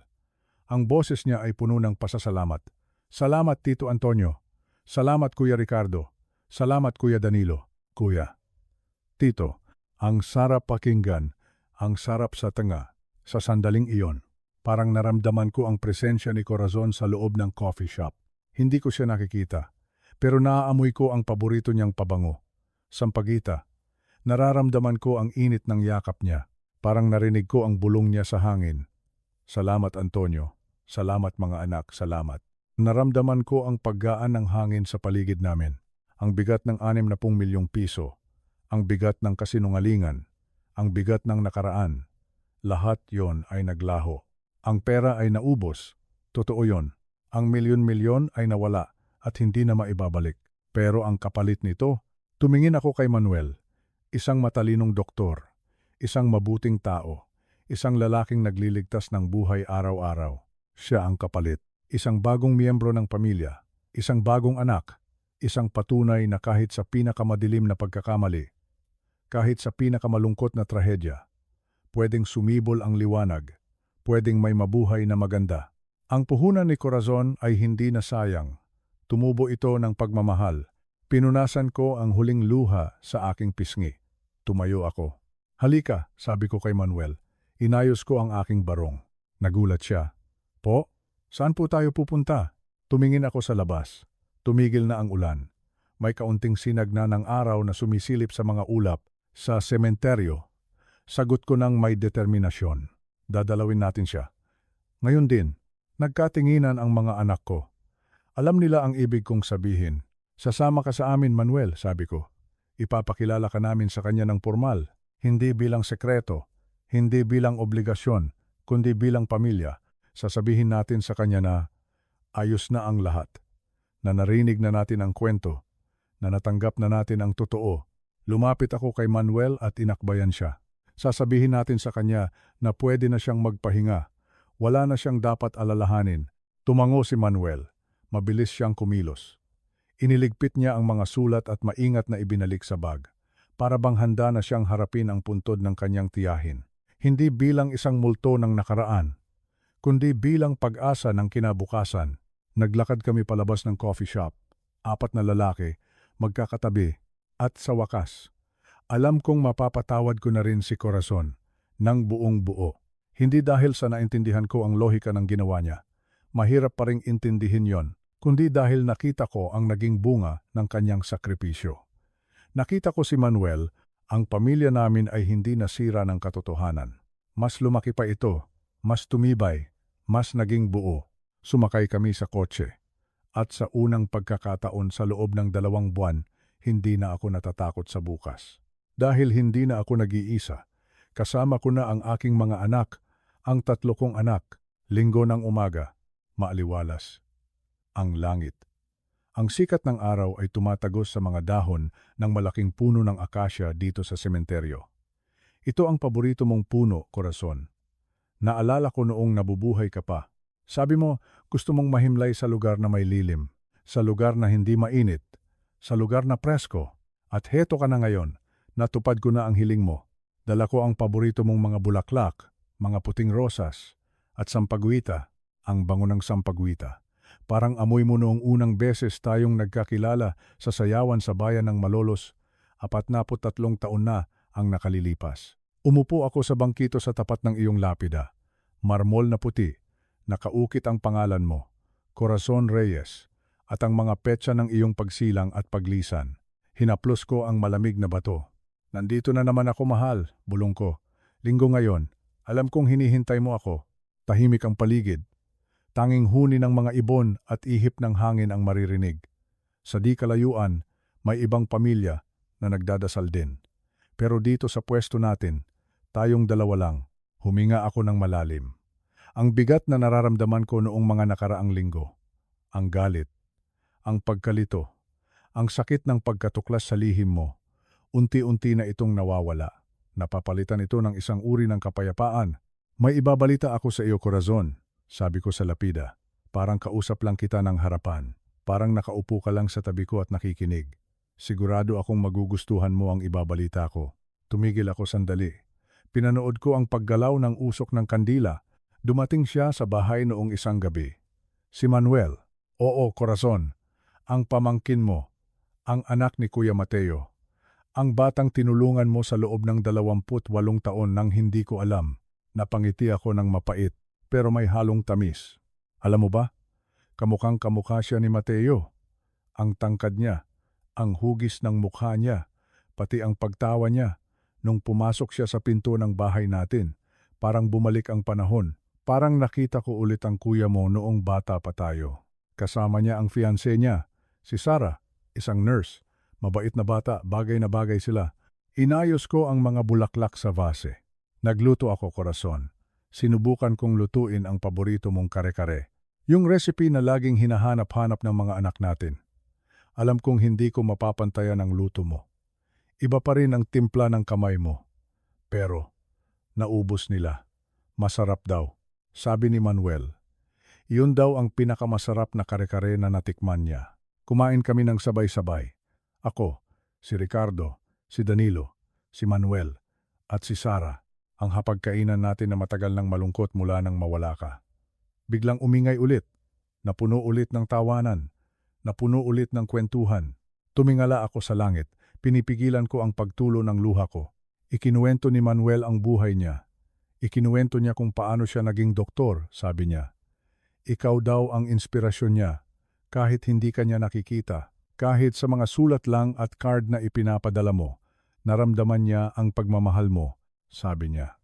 Ang boses niya ay puno ng pasasalamat. Salamat, Tito Antonio. Salamat, Kuya Ricardo. Salamat, Kuya Danilo. Kuya. Tito, ang sarap pakinggan, ang sarap sa tanga. Sa sandaling iyon, parang naramdaman ko ang presensya ni Corazon sa loob ng coffee shop. Hindi ko siya nakikita, pero naaamoy ko ang paborito niyang pabango. Sampagita. Nararamdaman ko ang init ng yakap niya. Parang narinig ko ang bulong niya sa hangin. Salamat, Antonio. Salamat, mga anak. Salamat. Naramdaman ko ang paggaan ng hangin sa paligid namin. Ang bigat ng 60 milyong piso. Ang bigat ng kasinungalingan. Ang bigat ng nakaraan. Lahat yon ay naglaho. Ang pera ay naubos. Totoo yon. Ang milyon-milyon ay nawala at hindi na maibabalik. Pero ang kapalit nito, tumingin ako kay Manuel. Isang matalinong doktor. Isang mabuting tao. Isang lalaking nagliligtas ng buhay araw-araw. Siya ang kapalit. Isang bagong miyembro ng pamilya. Isang bagong anak. Isang patunay na kahit sa pinakamadilim na pagkakamali, kahit sa pinakamalungkot na trahedya, pwedeng sumibol ang liwanag, pwedeng may mabuhay na maganda. Ang puhunan ni Corazon ay hindi na sayang. Tumubo ito ng pagmamahal. Pinunasan ko ang huling luha sa aking pisngi. Tumayo ako. Halika, sabi ko kay Manuel. Inayos ko ang aking barong. Nagulat siya. Po, saan po tayo pupunta? Tumingin ako sa labas. Tumigil na ang ulan. May kaunting sinag na ng araw na sumisilip sa mga ulap sa sementeryo. Sagot ko ng may determinasyon. Dadalawin natin siya. Ngayon din, nagkatinginan ang mga anak ko. Alam nila ang ibig kong sabihin. Sasama ka sa amin, Manuel, sabi ko. Ipapakilala ka namin sa kanya ng formal, hindi bilang sekreto, hindi bilang obligasyon, kundi bilang pamilya. Sasabihin natin sa kanya na ayos na ang lahat, na narinig na natin ang kwento, na natanggap na natin ang totoo. Lumapit ako kay Manuel at inakbayan siya. Sasabihin natin sa kanya na pwede na siyang magpahinga. Wala na siyang dapat alalahanin. Tumango si Manuel. Mabilis siyang kumilos. Iniligpit niya ang mga sulat at maingat na ibinalik sa bag. Para bang handa na siyang harapin ang puntod ng kanyang tiyahin. Hindi bilang isang multo ng nakaraan, kundi bilang pag-asa ng kinabukasan. Naglakad kami palabas ng coffee shop. 4 na lalaki, magkakatabi, at sa wakas, alam kong mapapatawad ko na rin si Corazon ng buong buo. Hindi dahil sa naintindihan ko ang lohika ng ginawa niya. Mahirap pa ring intindihin yon, kundi dahil nakita ko ang naging bunga ng kanyang sakripisyo. Nakita ko si Manuel, ang pamilya namin ay hindi nasira ng katotohanan. Mas lumaki pa ito, mas tumibay, mas naging buo. Sumakay kami sa kotse. At sa unang pagkakataon sa loob ng 2 buwan, hindi na ako natatakot sa bukas. Dahil hindi na ako nag-iisa, kasama ko na ang aking mga anak, ang 3 kong anak. Linggo ng umaga, maaliwalas ang langit. Ang sikat ng araw ay tumatagos sa mga dahon ng malaking puno ng akasya dito sa sementeryo. Ito ang paborito mong puno, Corazon. Naalala ko noong nabubuhay ka pa. Sabi mo, gusto mong mahimlay sa lugar na may lilim, sa lugar na hindi mainit, sa lugar na presko. At heto ka na ngayon. Natupad ko na ang hiling mo. Dala ko ang paborito mong mga bulaklak, mga puting rosas, at sampaguita, ang bango ng sampaguita. Parang amoy mo noong unang beses tayong nagkakilala sa sayawan sa bayan ng Malolos. 43 taon na ang nakalilipas. Umupo ako sa bangkito sa tapat ng iyong lapida. Marmol na puti, nakaukit ang pangalan mo, Corazon Reyes, at ang mga petsa ng iyong pagsilang at paglisan. Hinaplos ko ang malamig na bato. Nandito na naman ako, mahal, bulong ko. Linggo ngayon, alam kong hinihintay mo ako. Tahimik ang paligid. Tanging huni ng mga ibon at ihip ng hangin ang maririnig. Sa di kalayuan, may ibang pamilya na nagdadasal din. Pero dito sa pwesto natin, tayong 2 lang. Huminga ako ng malalim. Ang bigat na nararamdaman ko noong mga nakaraang linggo. Ang galit, ang pagkalito, ang sakit ng pagkatuklas sa lihim mo. Unti-unti na itong nawawala. Napapalitan ito ng isang uri ng kapayapaan. May ibabalita ako sa iyo, Corazon, sabi ko sa lapida. Parang kausap lang kita ng harapan. Parang nakaupo ka lang sa tabi ko at nakikinig. Sigurado akong magugustuhan mo ang ibabalita ko. Tumigil ako sandali. Pinanood ko ang paggalaw ng usok ng kandila. Dumating siya sa bahay noong isang gabi. Si Manuel, oo, Corazon, ang pamangkin mo, ang anak ni Kuya Mateo. Ang batang tinulungan mo sa loob ng 28 taon nang hindi ko alam. Napangiti ako ng mapait, pero may halong tamis. Alam mo ba? Kamukhang kamukha siya ni Mateo. Ang tangkad niya, ang hugis ng mukha niya, pati ang pagtawa niya. Nung pumasok siya sa pinto ng bahay natin, parang bumalik ang panahon. Parang nakita ko ulit ang kuya mo noong bata pa tayo. Kasama niya ang fiancé niya, si Sarah, isang nurse. Mabait na bata, bagay na bagay sila. Inayos ko ang mga bulaklak sa vase. Nagluto ako, Corazon. Sinubukan kong lutuin ang paborito mong kare-kare. Yung recipe na laging hinahanap-hanap ng mga anak natin. Alam kong hindi ko mapapantayan ang luto mo. Iba pa rin ang timpla ng kamay mo. Pero, naubos nila. Masarap daw, sabi ni Manuel. Iyon daw ang pinakamasarap na kare-kare na natikman niya. Kumain kami ng sabay-sabay. Ako, si Ricardo, si Danilo, si Manuel, at si Sarah. Ang hapagkainan natin na matagal nang malungkot mula nang mawala ka. Biglang umingay ulit. Napuno ulit ng tawanan. Napuno ulit ng kwentuhan. Tumingala ako sa langit. Pinipigilan ko ang pagtulo ng luha ko. Ikinuwento ni Manuel ang buhay niya. Ikinuwento niya kung paano siya naging doktor, sabi niya. Ikaw daw ang inspirasyon niya, kahit hindi ka niya nakikita. Kahit sa mga sulat lang at card na ipinapadala mo, naramdaman niya ang pagmamahal mo, sabi niya.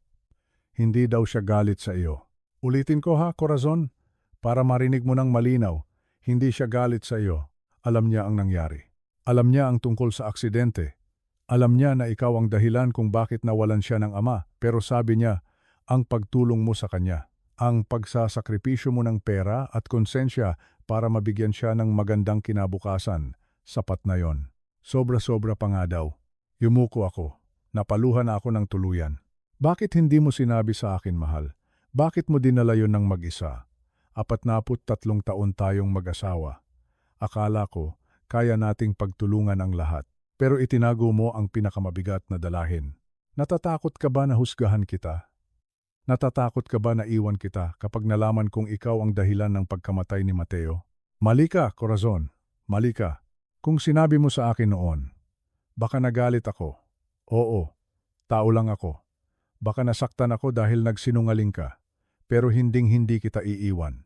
Hindi daw siya galit sa iyo. Ulitin ko ha, Corazon, para marinig mo ng malinaw. Hindi siya galit sa iyo. Alam niya ang nangyari. Alam niya ang tungkol sa aksidente. Alam niya na ikaw ang dahilan kung bakit nawalan siya ng ama. Pero sabi niya, ang pagtulong mo sa kanya, ang pagsasakripisyo mo ng pera at konsensya para mabigyan siya ng magandang kinabukasan, sapat na yon. Sobra-sobra pa nga daw. Yumuko ako. Napaluhan ako ng tuluyan. Bakit hindi mo sinabi sa akin, mahal? Bakit mo dinala yon ng mag-isa? 43 taon tayong mag-asawa. Akala ko, kaya nating pagtulungan ang lahat. Pero itinago mo ang pinakamabigat na dalahin. Natatakot ka ba na husgahan kita? Natatakot ka ba na iwan kita kapag nalaman kong ikaw ang dahilan ng pagkamatay ni Mateo? Mali ka, Corazon. Mali ka. Kung sinabi mo sa akin noon, baka nagalit ako. Oo, tao lang ako. Baka nasaktan ako dahil nagsinungaling ka. Pero hinding-hindi kita iiwan.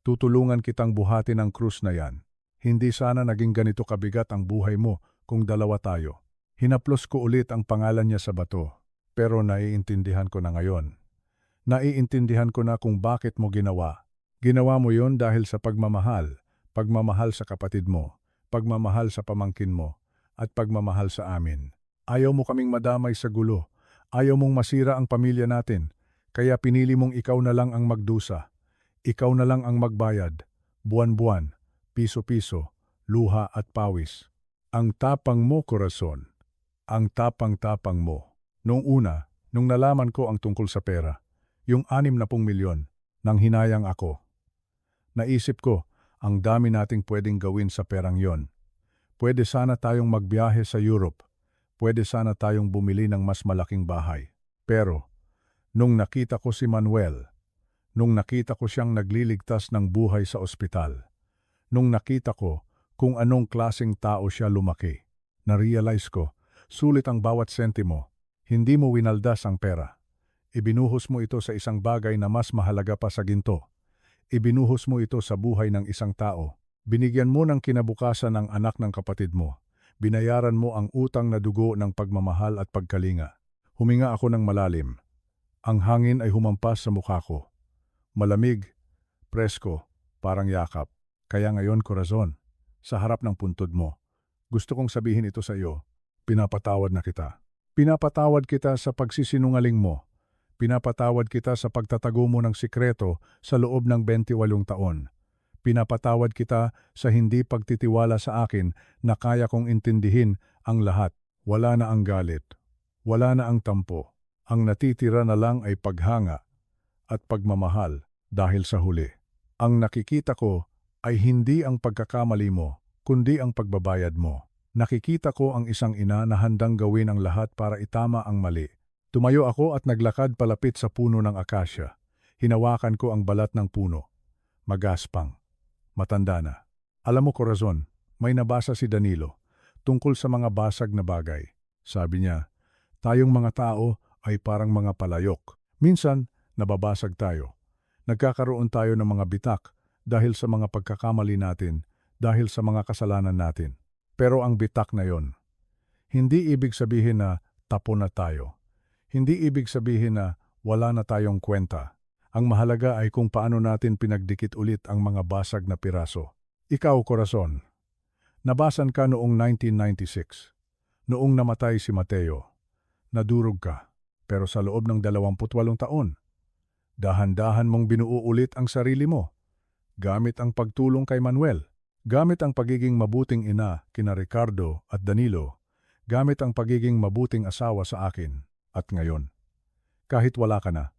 Tutulungan kitang buhatin ang krus na yan. Hindi sana naging ganito kabigat ang buhay mo kung dalawa tayo. Hinaplos ko ulit ang pangalan niya sa bato. Pero naiintindihan ko na ngayon. Naiintindihan ko na kung bakit mo ginawa. Ginawa mo yon dahil sa pagmamahal. Pagmamahal sa kapatid mo. Pagmamahal sa pamangkin mo. At pagmamahal sa amin. Ayaw mo kaming madamay sa gulo. Ayaw mong masira ang pamilya natin. Kaya pinili mong ikaw na lang ang magdusa. Ikaw na lang ang magbayad. Buwan-buwan, piso-piso, luha at pawis. Ang tapang mo, Corazon. Ang tapang-tapang mo. Noong una, nung nalaman ko ang tungkol sa pera, yung 60 milyon, nang hinayang ako. Naisip ko, ang dami nating pwedeng gawin sa perang yon. Pwede sana tayong magbiyahe sa Europe. Pwede sana tayong bumili ng mas malaking bahay. Pero, nung nakita ko si Manuel, nung nakita ko siyang nagliligtas ng buhay sa ospital, nung nakita ko kung anong klaseng tao siya lumaki, na-realize ko, sulit ang bawat sentimo, hindi mo winaldas ang pera. Ibinuhos mo ito sa isang bagay na mas mahalaga pa sa ginto. Ibinuhos mo ito sa buhay ng isang tao. Binigyan mo ng kinabukasan ang anak ng kapatid mo. Binayaran mo ang utang na dugo ng pagmamahal at pagkalinga. Huminga ako ng malalim. Ang hangin ay humampas sa mukha ko. Malamig, presko, parang yakap. Kaya ngayon, Corazon, sa harap ng puntod mo, gusto kong sabihin ito sa iyo. Pinapatawad na kita. Pinapatawad kita sa pagsisinungaling mo. Pinapatawad kita sa pagtatago mo ng sikreto sa loob ng 28 taon. Pinapatawad kita sa hindi pagtitiwala sa akin na kaya kong intindihin ang lahat. Wala na ang galit. Wala na ang tampo. Ang natitira na lang ay paghanga at pagmamahal dahil sa huli. Ang nakikita ko ay hindi ang pagkakamali mo, kundi ang pagbabayad mo. Nakikita ko ang isang ina na handang gawin ang lahat para itama ang mali. Tumayo ako at naglakad palapit sa puno ng akasya. Hinawakan ko ang balat ng puno. Magaspang. Matanda na. Alam mo, Corazon, may nabasa si Danilo tungkol sa mga basag na bagay. Sabi niya, tayong mga tao ay parang mga palayok. Minsan, nababasag tayo. Nagkakaroon tayo ng mga bitak dahil sa mga pagkakamali natin, dahil sa mga kasalanan natin. Pero ang bitak na yon, hindi ibig sabihin na tapon na tayo. Hindi ibig sabihin na wala na tayong kwenta. Ang mahalaga ay kung paano natin pinagdikit ulit ang mga basag na piraso. Ikaw, Corazon, nabasan ka noong 1996. Noong namatay si Mateo. Nadurog ka, pero sa loob ng 28 taon, dahan-dahan mong binuo ulit ang sarili mo. Gamit ang pagtulong kay Manuel, gamit ang pagiging mabuting ina kina Ricardo at Danilo, gamit ang pagiging mabuting asawa sa akin. At ngayon, kahit wala ka na,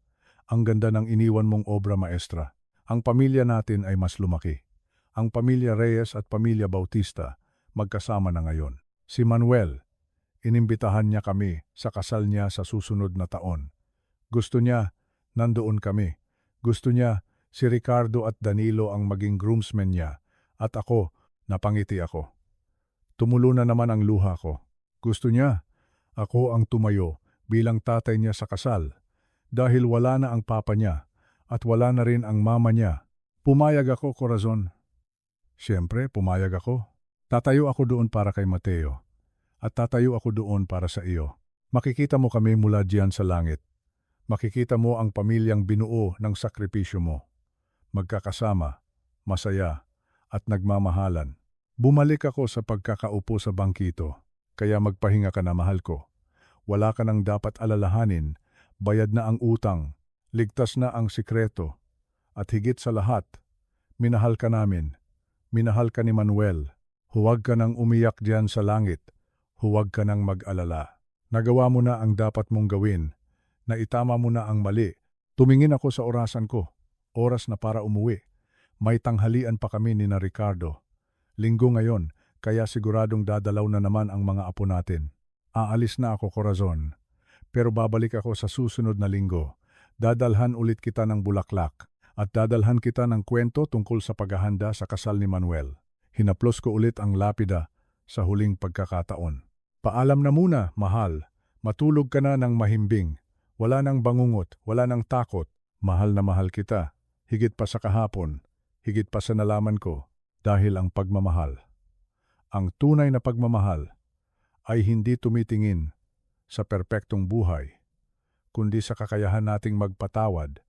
ang ganda ng iniwan mong obra maestra. Ang pamilya natin ay mas lumaki. Ang pamilya Reyes at pamilya Bautista magkasama na ngayon. Si Manuel, inimbitahan niya kami sa kasal niya sa susunod na taon. Gusto niya, nandoon kami. Gusto niya, si Ricardo at Danilo ang maging groomsmen niya. At ako, napangiti ako. Tumulo na naman ang luha ko. Gusto niya, ako ang tumayo bilang tatay niya sa kasal. Dahil wala na ang papa niya at wala na rin ang mama niya. Pumayag ako, Corazon. Siyempre, pumayag ako. Tatayo ako doon para kay Mateo. At tatayo ako doon para sa iyo. Makikita mo kami mula diyan sa langit. Makikita mo ang pamilyang binuo ng sakripisyo mo. Magkakasama, masaya, at nagmamahalan. Bumalik ako sa pagkakaupo sa bangkito. Kaya magpahinga ka na, mahal ko. Wala ka nang dapat alalahanin. Bayad na ang utang, ligtas na ang sikreto, at higit sa lahat, minahal ka namin, minahal ka ni Manuel. Huwag ka nang umiyak diyan sa langit, huwag ka nang mag-alala. Nagawa mo na ang dapat mong gawin, naitama mo na ang mali. Tumingin ako sa orasan ko, oras na para umuwi. May tanghalian pa kami ni na Ricardo. Linggo ngayon, kaya siguradong dadalaw na naman ang mga apo natin. Aalis na ako, Corazon. Pero babalik ako sa susunod na linggo. Dadalhan ulit kita ng bulaklak at dadalhan kita ng kwento tungkol sa paghahanda sa kasal ni Manuel. Hinaplos ko ulit ang lapida sa huling pagkakataon. Paalam na muna, mahal. Matulog ka na ng mahimbing. Wala nang bangungot, wala nang takot. Mahal na mahal kita. Higit pa sa kahapon, higit pa sa nalaman ko. Dahil ang pagmamahal, ang tunay na pagmamahal, ay hindi tumitingin sa perpektong buhay, kundi sa kakayahan nating magpatawad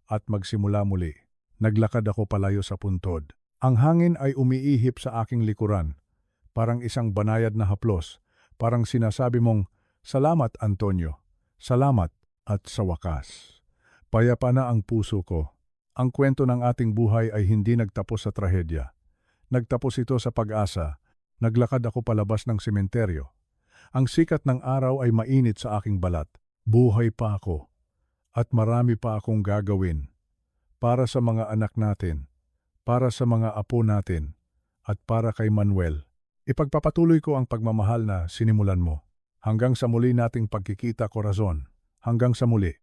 at magsimula muli. Naglakad ako palayo sa puntod. Ang hangin ay umiihip sa aking likuran, parang isang banayad na haplos, parang sinasabi mong, salamat Antonio, salamat, at sa wakas. Payapa na ang puso ko. Ang kwento ng ating buhay ay hindi nagtapos sa trahedya. Nagtapos ito sa pag-asa. Naglakad ako palabas ng sementeryo. Ang sikat ng araw ay mainit sa aking balat. Buhay pa ako. At marami pa akong gagawin. Para sa mga anak natin. Para sa mga apo natin. At para kay Manuel. Ipagpapatuloy ko ang pagmamahal na sinimulan mo. Hanggang sa muli nating pagkikita, Corazon. Hanggang sa muli.